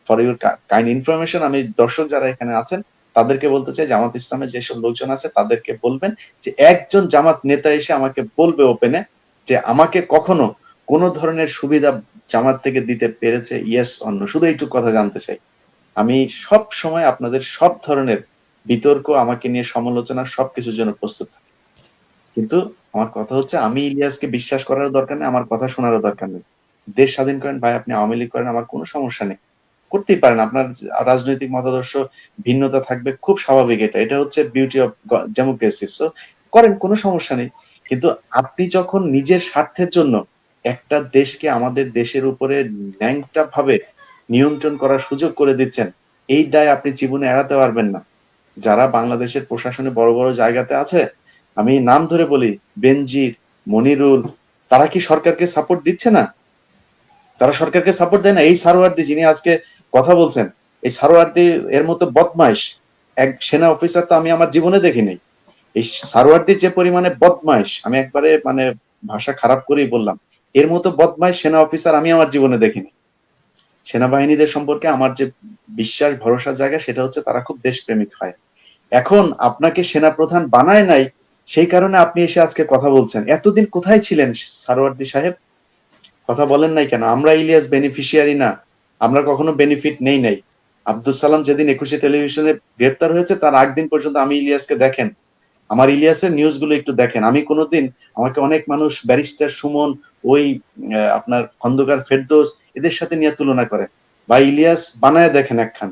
for your kind information, আমি দর্শক যারা এখানে আছেন তাদেরকে বলতে চাই, জামাত ইসলামের যেসব লোকজন আছে তাদেরকে বলবেন যে একজন জামাত নেতা এসে আমাকে বলবে ওপেনে যে আমাকে কখনো কোন ধরনের সুবিধা জামাত থেকে দিতে পেরেছে, ইয়েস অন্য, শুধু এইটুকু কথা জানতে চাই। আমি সব সময় আপনাদের সব ধরনের বিতর্ক, আমাকে নিয়ে সমালোচনা, সবকিছুর জন্য প্রস্তুত থাকি। কিন্তু আমার কথা হচ্ছে, আমি ইলিয়াসকে বিশ্বাস করার দরকার নেই, আমার কথা শোনারও দরকার নেই। দেশ স্বাধীন করেন ভাই, আপনি আওয়ামী লীগ করেন, আমার কোনো সমস্যা নেই, করতেই পারেন। আপনার রাজনৈতিক মতাদর্শ ভিন্নতা থাকবে, খুব স্বাভাবিক। এটা এটা হচ্ছে বিউটি অফ ডেমোক্রেসি। সো করেন, কোনো সমস্যা নেই। কিন্তু আপনি যখন নিজের স্বার্থের জন্য একটা দেশকে, আমাদের দেশের উপরে ন্যাংটা ভাবে নিয়ন্ত্রণ করার সুযোগ করে দিচ্ছেন, এই দায় আপনি জীবনে এড়াতে পারবেন না। যারা বাংলাদেশের প্রশাসনে বড় বড় জায়গাতে আছে, আমি নাম ধরে বলি, বেনজির, মনিরুল, তারা কি সরকারকে সাপোর্ট দিচ্ছে না? তারা সরকারকে সাপোর্ট দেয় না। এই সারোয়ার্দী যিনি আজকে কথা বলছেন, এই সারোয়ার্দী এর মতো বদমাইশ এক সেনা অফিসার তো আমি আমার জীবনে দেখিনি। এই সারোয়ার্দী যে পরিমাণে বদমাইশ, আমি একবারে মানে ভাষা খারাপ করেই বললাম, এর মতো বদমাইশ সেনা অফিসার আমি আমার জীবনে দেখিনি। সেনাবাহিনীদের সম্পর্কে আমার যে বিশ্বাস ভরসার জায়গা, সেটা হচ্ছে তারা খুব দেশপ্রেমিক হয়। এখন আপনাকে সেনাপ্রধান বানায় নাই, সেই কারণে আপনি এসে আজকে কথা বলছেন। এতদিন কোথায় ছিলেন সারোয়ার্দী সাহেব? কথা বলেন নাই কেন? আমরা ইলিয়াস বেনিফিশিয়ারি না, আমরা কখনো বেনিফিট নেই নাই। আব্দুল সালাম যেদিন ২১শে টেলিভিশনে গ্রেপ্তার হয়েছে, তার আগ দিন পর্যন্ত আমি ইলিয়াসকে দেখেন, আমার ইলিয়াসের নিউজ গুলো একটু দেখেন। আমি কোনোদিন, আমাকে অনেক মানুষ ব্যারিস্টার সুমন, ওই আপনার খন্দকার ফেরদৌস, এদের সাথে নিয়ে তুলনা করে। বা ইলিয়াস বানায় দেখেন একখান।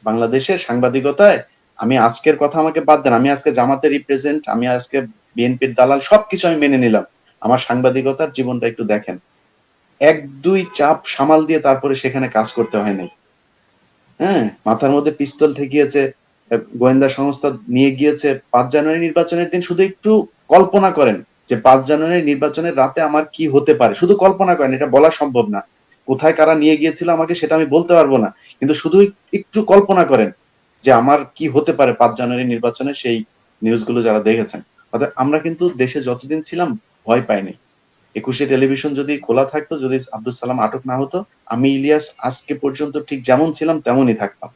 বাংলাদেশের সাংবাদিকতায় আমি আজকের কথা আমাকে বাদ দেন, আমি আজকে জামাতের রিপ্রেজেন্ট, আমি আজকে বিএনপির দালাল, সবকিছু আমি মেনে নিলাম। আমার সাংবাদিকতার জীবনটা একটু দেখেন। এক দুই চাপ সামাল দিয়ে তারপরে সেখানে কাজ করতে হয় নাই। হ্যাঁ, মাথার মধ্যে পিস্তল ঠেকিয়েছে, গোয়েন্দা সংস্থা নিয়ে গিয়েছে। ৫ জানুয়ারি নির্বাচনের দিন শুধু একটু কল্পনা করেন যে ৫ জানুয়ারি নির্বাচনের রাতে আমার কি হতে পারে, শুধু কল্পনা করেন, এটা বলা সম্ভব না। কোথায় কারা নিয়ে গিয়েছিল আমাকে সেটা আমি বলতে পারবো না, কিন্তু শুধু একটু কল্পনা করেন যে আমার কি হতে পারে ৫ জানুয়ারি নির্বাচনে, সেই নিউজগুলো যারা দেখেছেন। অর্থাৎ আমরা কিন্তু দেশে যতদিন ছিলাম ভয় পাইনি। ২১শে টেলিভিশন যদি খোলা থাকতো, যদি আব্দুল সালাম আটক না হতো, আমি ইলিয়াস আজকে পর্যন্ত ঠিক যেমন ছিলাম তেমনই থাকতাম।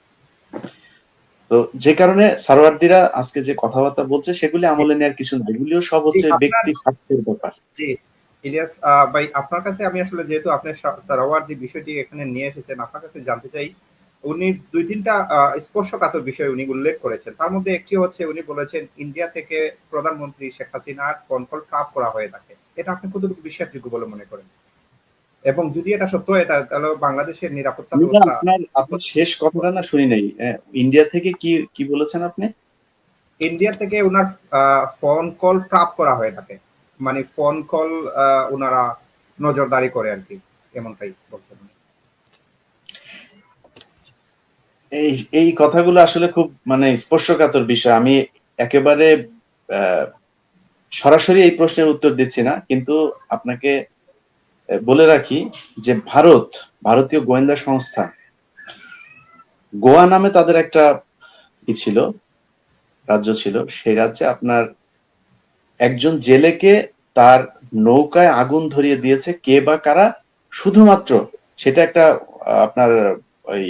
তো যে কারণে সারোয়ার্দীরা আজকে যে কথাবার্তা বলছে, সেগুলি জি, আমলে নেওয়ার কিছু না, এগুলিও সব জি, হচ্ছে আপনার, ব্যক্তি স্বার্থের ব্যাপার। জি, ইলিয়াস ভাই, আপনার কাছে আমি আসলে, যেহেতু আপনি সারাওয়ার্দী বিষয়টি এখানে নিয়ে এসেছেন, আপনার কাছে জানতে চাই, উনি ২-৩টা স্পর্শকাতর বিষয় উনি উল্লেখ করেছেন। তার মধ্যে একটি হচ্ছে, উনি বলেছেন ইন্ডিয়া থেকে প্রধানমন্ত্রী শেখ হাসিনার ফোন কল ট্র্যাপ করা হয়ে থাকে। এটা আপনি কতটুকু বিশ্বাসযোগ্য বলে মনে করেন? এবং যদি এটা সত্য হয় তাহলে বাংলাদেশের নিরাপত্তা আমি না ব্যবস্থা আপনার শেষ কথাটা না শুনি নাই। ইন্ডিয়া থেকে কি কি বলেছেন আপনি? ইন্ডিয়া থেকে উনার ফোন কল ট্র্যাপ করা হয়ে থাকে। মানে ফোন কল উনারা নজরদারি করে আরকি। এমনটাই বলছেন উনি। এই এই কথাগুলো আসলে খুব মানে স্পর্শকাতর বিষয়। আমি একেবারে আহ, সরাসরি এই প্রশ্নের উত্তর দিচ্ছি না, কিন্তু আপনাকে বলে রাখি যে ভারতীয় গোয়েন্দা সংস্থা, গোয়া নামে তাদের একটা ই ছিল, রাজ্য ছিল। সেই রাজ্যে আপনার একজন জেলেকে তার নৌকায় আগুন ধরিয়ে দিয়েছে কে বা কারা, শুধুমাত্র সেটা একটা আপনার ওই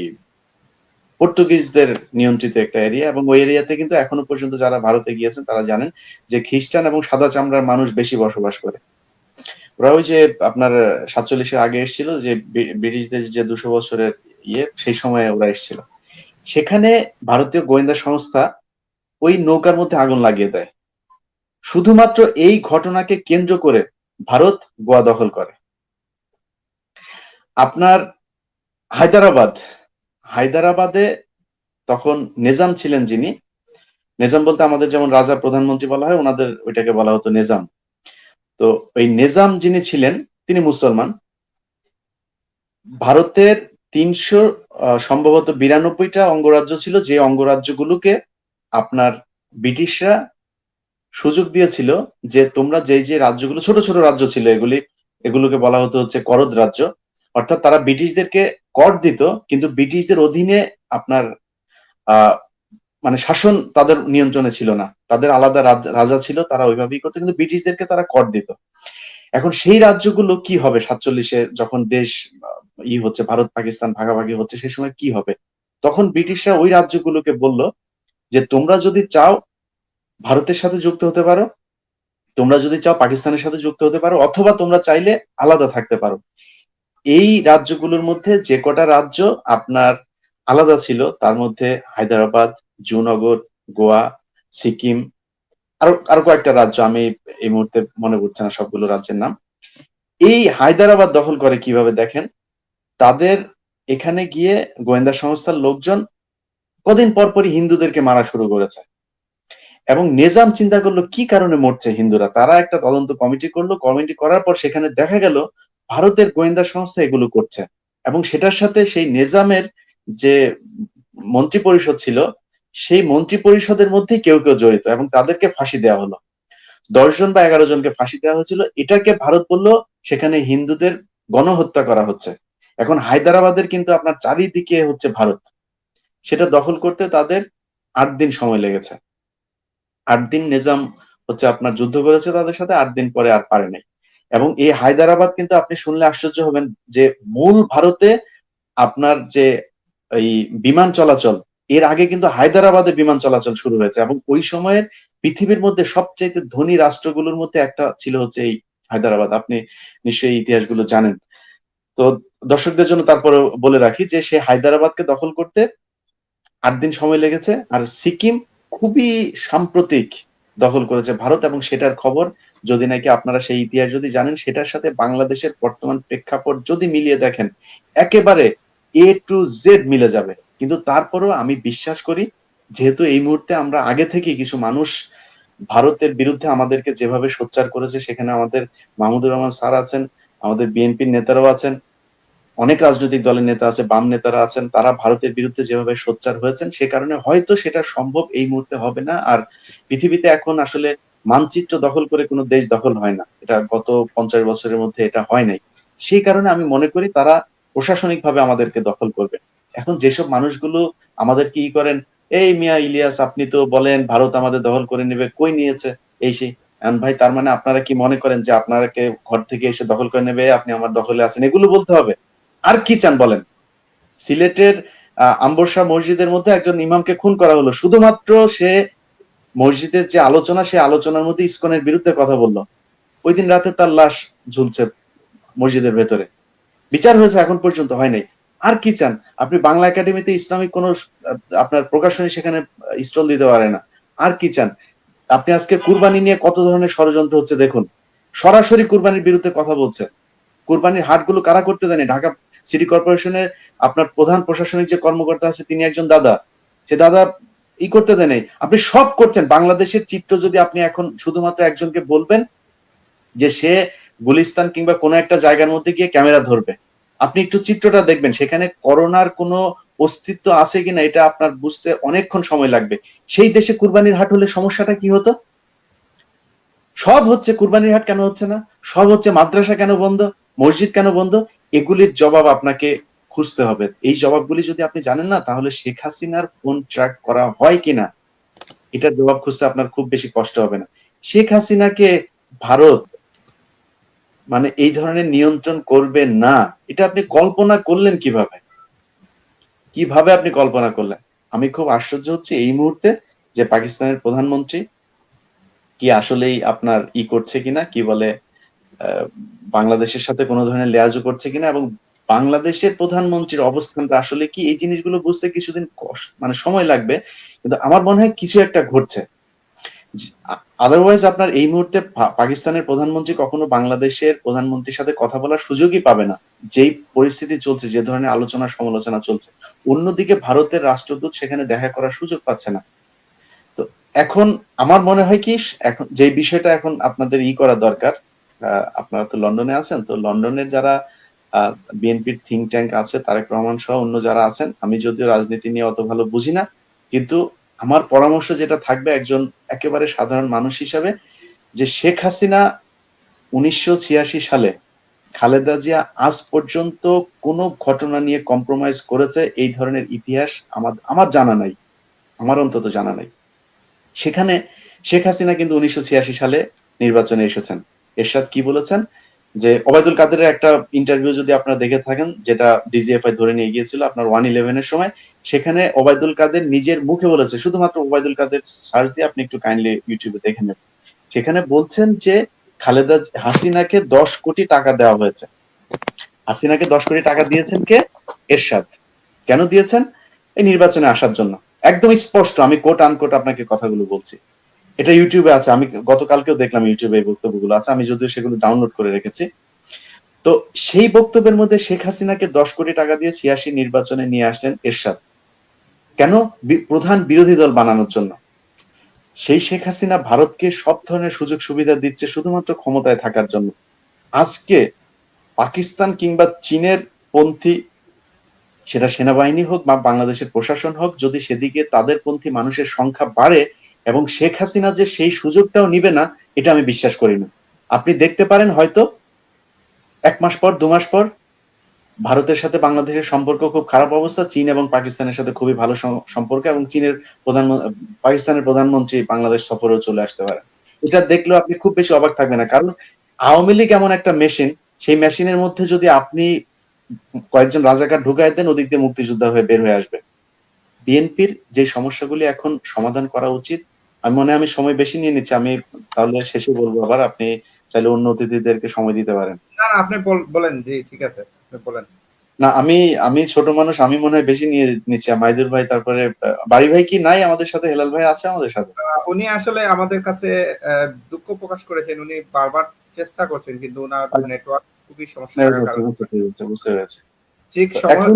পর্তুগিজদের নিয়ন্ত্রিত একটা এরিয়া, এবং ওই এরিয়াতে কিন্তু এখনো পর্যন্ত যারা ভারতে গিয়েছেন তারা জানেন যে খ্রিস্টান এবং সাদা চামড়ার মানুষ বেশি বসবাস করে। ওরা ওই যে আপনার 47-এর আগে এসেছিল, যে ব্রিটিশদের যে 200 বছরের সেই সময়ে ওরা এসেছিল। সেখানে ভারতীয় গোয়েন্দা সংস্থা ওই নৌকার মধ্যে আগুন লাগিয়ে দেয়। শুধুমাত্র এই ঘটনাকে কেন্দ্র করে ভারত গোয়া দখল করে। আপনার হায়দ্রাবাদে তখন নিজাম ছিলেন, যিনি নিজাম বলতে আমাদের যেমন রাজা প্রধানমন্ত্রী বলা হয়, ওনাদের ওইটাকে বলা হতো নিজাম। তো ওই নিজাম যিনি ছিলেন তিনি মুসলমান। ভারতের 300 সম্ভবত 92টা অঙ্গরাজ্য ছিল, যে অঙ্গরাজ্যগুলোকে আপনার ব্রিটিশরা সুযোগ দিয়েছিল যে তোমরা যে রাজ্যগুলো ছোট ছোট রাজ্য ছিল, এগুলোকে বলা হতো হচ্ছে করদ রাজ্য। অর্থাৎ তারা ব্রিটিশদেরকে কর দিত, কিন্তু ব্রিটিশদের অধীনে আপনার আহ মানে শাসন তাদের নিয়ন্ত্রণে ছিল না, তাদের আলাদা রাজা ছিল, তারা ওইভাবেই করতো, কিন্তু ব্রিটিশদেরকে তারা কর দিত। এখন সেই রাজ্যগুলো কি হবে 47-এ যখন দেশ হচ্ছে, ভারত পাকিস্তান ভাগাভাগি হচ্ছে, সেই সময় কি হবে? তখন ব্রিটিশরা ওই রাজ্যগুলোকে বলল যে তোমরা যদি চাও ভারতের সাথে যুক্ত হতে পারো, তোমরা যদি চাও পাকিস্তানের সাথে যুক্ত হতে পারো, অথবা তোমরা চাইলে আলাদা থাকতে পারো। এই রাজ্যগুলোর মধ্যে যে কটা রাজ্য আপনার আলাদা ছিল তার মধ্যে হায়দ্রাবাদ, জুনাগড়, গোয়া, সিকিম, আরো আরো কয়েকটা রাজ্য, আমি এই মুহূর্তে মনে পড়ছে না সবগুলো রাজ্যের নাম। এই হায়দ্রাবাদ দখল করে কিভাবে দেখেন, তাদের এখানে গিয়ে গোয়েন্দা সংস্থার লোকজন কদিন পর পরই হিন্দুদেরকে মারা শুরু করেছে, এবং নিজাম চিন্তা করলো কি কারণে মরছে হিন্দুরা। তারা একটা তদন্ত কমিটি করলো, কমিটি করার পর সেখানে দেখা গেল ভারতের গোয়েন্দা সংস্থা এগুলো করছে, এবং সেটার সাথে সেই নিজামের যে মন্ত্রী পরিষদ ছিল, সেই মন্ত্রী পরিষদের মধ্যে কেউ কেউ জড়িত, এবং তাদেরকে ফাঁসি দেওয়া হলো। 10 জন বা 11 জনকে ফাঁসি দেওয়া হয়েছিল। এটাকে ভারত বলল সেখানে হিন্দুদের গণহত্যা করা হচ্ছে। এখন হায়দ্রাবাদের কিন্তু আপনার চারিদিকে হচ্ছে ভারত, সেটা দখল করতে তাদের 8 দিন সময় লেগেছে। 8 দিন নিজাম হচ্ছে আপনার যুদ্ধ করেছে তাদের সাথে, 8 দিন পরে আর পারে নাই। এবং এই হায়দ্রাবাদ কিন্তু আপনি শুনলে আশ্চর্য হবেন যে মূল ভারতে আপনার যে এই বিমান চলাচল, এর আগে কিন্তু হায়দ্রাবাদে বিমান চলাচল শুরু হয়েছে, এবং ওই সময়ের পৃথিবীর মধ্যে সবচাইতে ধনী রাষ্ট্রগুলোর মধ্যে একটা ছিল হচ্ছে এই হায়দ্রাবাদ। আপনি নিশ্চয়ই এই ইতিহাসগুলো জানেন। তো দর্শকদের জন্য তারপরে বলে রাখি যে সে হায়দ্রাবাদকে দখল করতে 8 দিন সময় লেগেছে। আর সিকিম খুবই সাম্প্রতিক দখল করেছে ভারত, এবং সেটার খবর যদি নাকি আপনারা সেই ইতিহাস যদি জানেন, সেটার সাথে বাংলাদেশের বর্তমান প্রেক্ষাপট যদি মিলিয়ে দেখেন, একেবারে A to Z মিলে যাবে। কিন্তু তারপরেও আমি বিশ্বাস করি, যেহেতু এই মুহূর্তে আমরা আগে থেকে কিছু মানুষ ভারতের বিরুদ্ধে আমাদেরকে যেভাবে সোচ্চার করেছে, সেখানে আমাদের মাহমুদুর রহমান স্যার আছেন, আমাদের বিএনপির নেতারাও আছেন, অনেক রাজনৈতিক দলের নেতা আছে, বাম নেতারা আছেন, তারা ভারতের বিরুদ্ধে যেভাবে সোচ্চার হয়েছেন, সে কারণে হয়তো সেটা সম্ভব এই মুহূর্তে হবে না। আর পৃথিবীতে এখন আসলে মানচিত্র দখল করে কোনো দেশ দখল হয় না, এটা গত 50 বছরের মধ্যে এটা হয় নাই। সেই কারণে আমি মনে করি তারা প্রশাসনিকভাবে আমাদেরকে দখল করবে। এখন যেসব মানুষগুলো আমাদেরকে করেন, এই মিয়া ইলিয়াস আপনি তো বলেন ভারত আমাদের দখল করে নেবে, কই নিয়েছে, এই সেই। ভাই তার মানে আপনারা কি মনে করেন যে আপনাকে ঘর থেকে এসে দখল করে নেবে, আপনি আমার দখলে আছেন, এগুলো বলতে হবে? আর কি চান বলেন? সিলেটের আম্বর শাহ মসজিদের মধ্যে একজন ইমামকে খুন করা হলো শুধুমাত্র সে মসজিদের যে আলোচনা, সেই আলোচনার মধ্যে ইসকনের বিরুদ্ধে কথা বললো। ওই দিন রাতে তার লাশ ঝুলছে মসজিদের ভেতরে, বিচার হয়েছে, এখন পর্যন্ত হয় নাই। আর কি চান আপনি? বাংলা একাডেমিতে ইসলামিক কোন আপনার প্রকাশনী সেখানে স্টল দিতে পারে না। আর কি চান আপনি? আজকে কুরবানি নিয়ে কত ধরনের ষড়যন্ত্র হচ্ছে দেখুন, সরাসরি কুরবানির বিরুদ্ধে কথা বলছে। কুরবানির হাটগুলো কারা করতে দেয়নি? ঢাকা সিটি কর্পোরেশনের আপনার প্রধান প্রশাসনিক যে কর্মকর্তা আছে, তিনি একজন দাদা, সে দাদা করতে দেয় নাই। আপনি সব করছেন। বাংলাদেশের চিত্র যদি আপনি এখন শুধুমাত্র একজনকে বলবেন যে সে গুলিস্তান কিংবা কোনো একটা জায়গার মধ্যে গিয়ে ক্যামেরা ধরবে, আপনি একটু চিত্রটা দেখবেন, সেখানে করোনার কোনো অস্তিত্ব আছে কিনা এটা আপনার বুঝতে অনেকক্ষণ সময় লাগবে। সেই দেশে কুরবানির হাট হলে সমস্যাটা কি হতো? সব হচ্ছে, কুরবানির হাট কেন হচ্ছে না? সব হচ্ছে, মাদ্রাসা কেন বন্ধ, মসজিদ কেন বন্ধ? এগুলির জবাব আপনাকে খুঁজতে হবে। এই জবাবগুলি যদি আপনি জানেন না, তাহলে শেখ হাসিনার ফোন ট্র্যাক করা হয় কিনা এটার জবাব খুঁজতে আপনার খুব বেশি কষ্ট হবে না। শেখ হাসিনাকে ভারত মানে এই ধরনের নিয়ন্ত্রণ করবে না, এটা আপনি কল্পনা করলেন কিভাবে? কিভাবে আপনি কল্পনা করলেন? আমি খুব আশ্চর্য হচ্ছি এই মুহূর্তে যে পাকিস্তানের প্রধানমন্ত্রী কি আসলেই আপনার করছে কিনা, কি বলে আহ, বাংলাদেশের সাথে কোনো ধরনের লেয়াজু করছে কিনা, এবং বাংলাদেশের প্রধানমন্ত্রীর অবস্থানটা আসলে কি, এই জিনিসগুলো বুঝতে কিছুদিন মানে সময় লাগবে, কিন্তু আমার মনে হয় কিছু একটা ঘটছে। আদারওয়াইজ আপনার এই মুহূর্তে পাকিস্তানের প্রধানমন্ত্রী কখনো বাংলাদেশের প্রধানমন্ত্রীর সাথে কথা বলার সুযোগই পাবে না, যেই পরিস্থিতি চলছে, যে ধরনের আলোচনা সমালোচনা চলছে। অন্যদিকে ভারতের রাষ্ট্রদূত সেখানে দেখা করার সুযোগ পাচ্ছে না। তো এখন আমার মনে হয় কি, এখন যে বিষয়টা এখন আপনাদের করা দরকার, আপনারা তো লন্ডনে আছেন, তো লন্ডনের যারা বিএনপির থিঙ্ক ট্যাঙ্ক আছে, তারেক রহমান সহ অন্য যারা আছেন, আমি যদিও রাজনীতি নিয়ে অত ভালো বুঝি না, কিন্তু আমার পরামর্শ যেটা থাকবে একজন একেবারে সাধারণ মানুষ হিসাবে, যে শেখ হাসিনা 1986 সালে খালেদা জিয়া আজ পর্যন্ত কোনো ঘটনা নিয়ে কম্প্রোমাইজ করেছে এই ধরনের ইতিহাস আমার আমার জানা নাই, আমার অন্তত জানা নাই। সেখানে শেখ হাসিনা কিন্তু 1986 সালে নির্বাচনে এসেছেন। এরশাদ কি বলেছেন, যে ওবায়দুল কাদেরের একটা ইন্টারভিউ যদি আপনারা দেখে থাকেন, যেটা ডিজিএফআই ধরে নিয়ে গিয়েছিল আপনার 111-এর সময়, সেখানে ওবায়দুল কাদের নিজের মুখে বলেছে, শুধুমাত্র ওবায়দুল কাদের সার্চ দিয়ে আপনি একটু কাইন্ডলি ইউটিউবে দেখে নেবেন, সেখানে বলছেন যে খালেদা হাসিনাকে 10 কোটি টাকা দেওয়া হয়েছে। হাসিনাকে 10 কোটি টাকা দিয়েছেন কে? এরশাদ। কেন দিয়েছেন? এই নির্বাচনে আসার জন্য। একদম স্পষ্ট, আমি কোট আনকোট আপনাকে কথাগুলো বলছি। এটা ইউটিউবে আছে, আমি গতকালকেও দেখলাম ইউটিউবে এই বক্তব্যগুলো আছে, আমি যদিও সেগুলো ডাউনলোড করে রেখেছি। তো সেই বক্তব্যের মধ্যে শেখ হাসিনাকে 10 কোটি টাকা দিয়ে 86 নির্বাচনে নিয়ে আসলেন এরশাদ। কেন? প্রধান বিরোধী দল বানানোর জন্য। সেই শেখ হাসিনা ভারতকে সব ধরনের সুযোগ সুবিধা দিচ্ছে শুধুমাত্র ক্ষমতায় থাকার জন্য। আজকে পাকিস্তান কিংবা চীনের পন্থী, সেটা সেনাবাহিনী হোক বা বাংলাদেশের প্রশাসন হোক, যদি সেদিকে তাদের পন্থী মানুষের সংখ্যা বাড়ে এবং শেখ হাসিনা যে সেই সুযোগটাও নিবে না, এটা আমি বিশ্বাস করি না। আপনি দেখতে পারেন হয়তো 1 মাস পর 2 মাস পর ভারতের সাথে বাংলাদেশের সম্পর্ক খুব খারাপ অবস্থা, চীন এবং পাকিস্তানের সাথে খুবই ভালো সম্পর্ক, এবং চীনের পাকিস্তানের প্রধানমন্ত্রী বাংলাদেশ সফরেও চলে আসতে পারে। এটা দেখলেও আপনি খুব বেশি অবাক থাকবেন না, কারণ আওয়ামী লীগ এমন একটা মেশিন, সেই মেশিনের মধ্যে যদি আপনি কয়েকজন রাজাকার ঢুকাই দেন, ওদিক দিয়ে মুক্তিযোদ্ধা হয়ে বের হয়ে আসবে। বিএনপির যে সমস্যাগুলি এখন সমাধান করা উচিত, আমি মনে হয় আমি সময় বেশি নিয়ে নিচ্ছি, আমি তাহলে শেষে বলবো, আবার আপনি চাইলে অন্য অতিথিদেরকে সময় দিতে পারেন। না, আপনি বলেন, জি ঠিক আছে, আপনি বলেন। না, আমি আমি ছোট মানুষ, আমি মনে হয় বেশি নিয়ে নিচ্ছি। মাইদুর ভাই, তারপরে বাড়ি ভাই কি নাই আমাদের সাথে? হেলাল ভাই আছে আমাদের সাথে? উনি আসলে আমাদের কাছে দুঃখ প্রকাশ করেছেন, উনি বারবার চেষ্টা করছেন কিন্তু ওনার আচ্ছা, নেটওয়ার্ক খুবই সমস্যা নেওয়া থাকার যাচ্ছে, কারণে। বুঝতে পেরেছি, বুঝতে পেরেছি। ঠিক তো এখন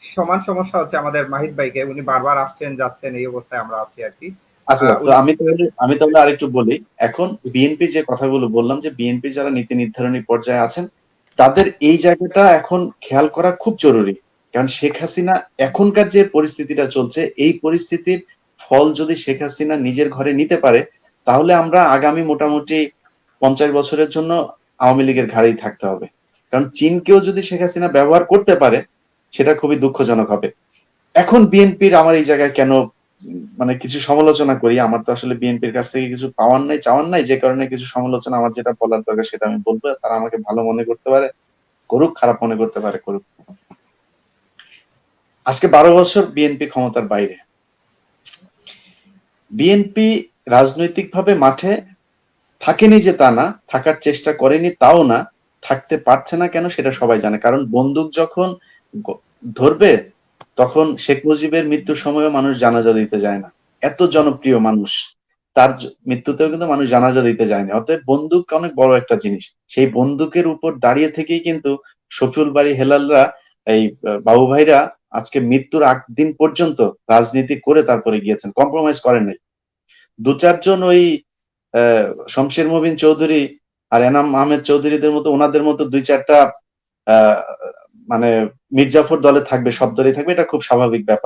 সমান সমস্যা হচ্ছে আমাদের মাহিদ ভাইকে, উনি বারবার আসছেন যাচ্ছেন, এই অবস্থায় আমরা আছি আর কি। আচ্ছা, তো উনি আমি তাহলে আরেকটু বলি। এখন বিএনপি যে কথাগুলো বললাম, যে বিএনপি যারা নীতি নির্ধারণী পর্যায়ে আছেন, তাদের এই জায়গাটা এখন খেয়াল করা খুব জরুরি। কারণ শেখ হাসিনা এখনকার যে পরিস্থিতিটা চলছে, এই পরিস্থিতির ফল যদি শেখ হাসিনা নিজের ঘরে নিতে পারে, তাহলে আমরা আগামী মোটামুটি 50 বছরের জন্য আওয়ামী লীগের ঘাড়েই থাকতে হবে। কারণ চীনকেও যদি শেখ হাসিনা ব্যবহার করতে পারে, সেটা খুবই দুঃখজনক হবে। এখন বিএনপির, আমার এই জায়গায় কেন মানে কিছু সমালোচনা করি, আমার তো আসলে বিএনপির কাছ থেকে কিছু পাওয়ার নাই, চাওয়ার নাই, যে কারণে কিছু সমালোচনা, আমার যেটা বলার দরকার সেটা আমি বলবো, তারা আমাকে ভালো মনে করতে পারে করুক, খারাপ মনে করতে পারে করুক। আজকে 12 বছর বিএনপি ক্ষমতার বাইরে। বিএনপি রাজনৈতিকভাবে মাঠে থাকেনি যে তা না, থাকার চেষ্টা করেনি তাও না, থাকতে পারছে না কেন সেটা সবাই জানে। কারণ বন্দুক যখন ধরবে, তখন শেখ মুজিবের মৃত্যুর সময়ও মানুষ জানাজা দিতে যায় না। এত জনপ্রিয় মানুষ, তার মৃত্যুতেও কিন্তু মানুষ জানাজা দিতে যায় না। অতএব বন্দুক অনেক বড় একটা জিনিস। সেই বন্দুকের উপর দাঁড়িয়ে থেকেই কিন্তু শফিউল বাড়ি হেলালরা, এই বাবু ভাইরা আজকে মৃত্যুর আগ দিন পর্যন্ত রাজনীতি করে তারপরে গিয়েছেন, কম্প্রোমাইজ করেন নাই। 2-4 জন ওই শমশের মবিন চৌধুরী আর এনাম আহমেদ চৌধুরীদের মতো, ওনাদের মতো 2-4টা আহ মানে মির্জাফর দলে থাকবে, সব দলে থাকবে, এটা খুব স্বাভাবিক ব্যাপার।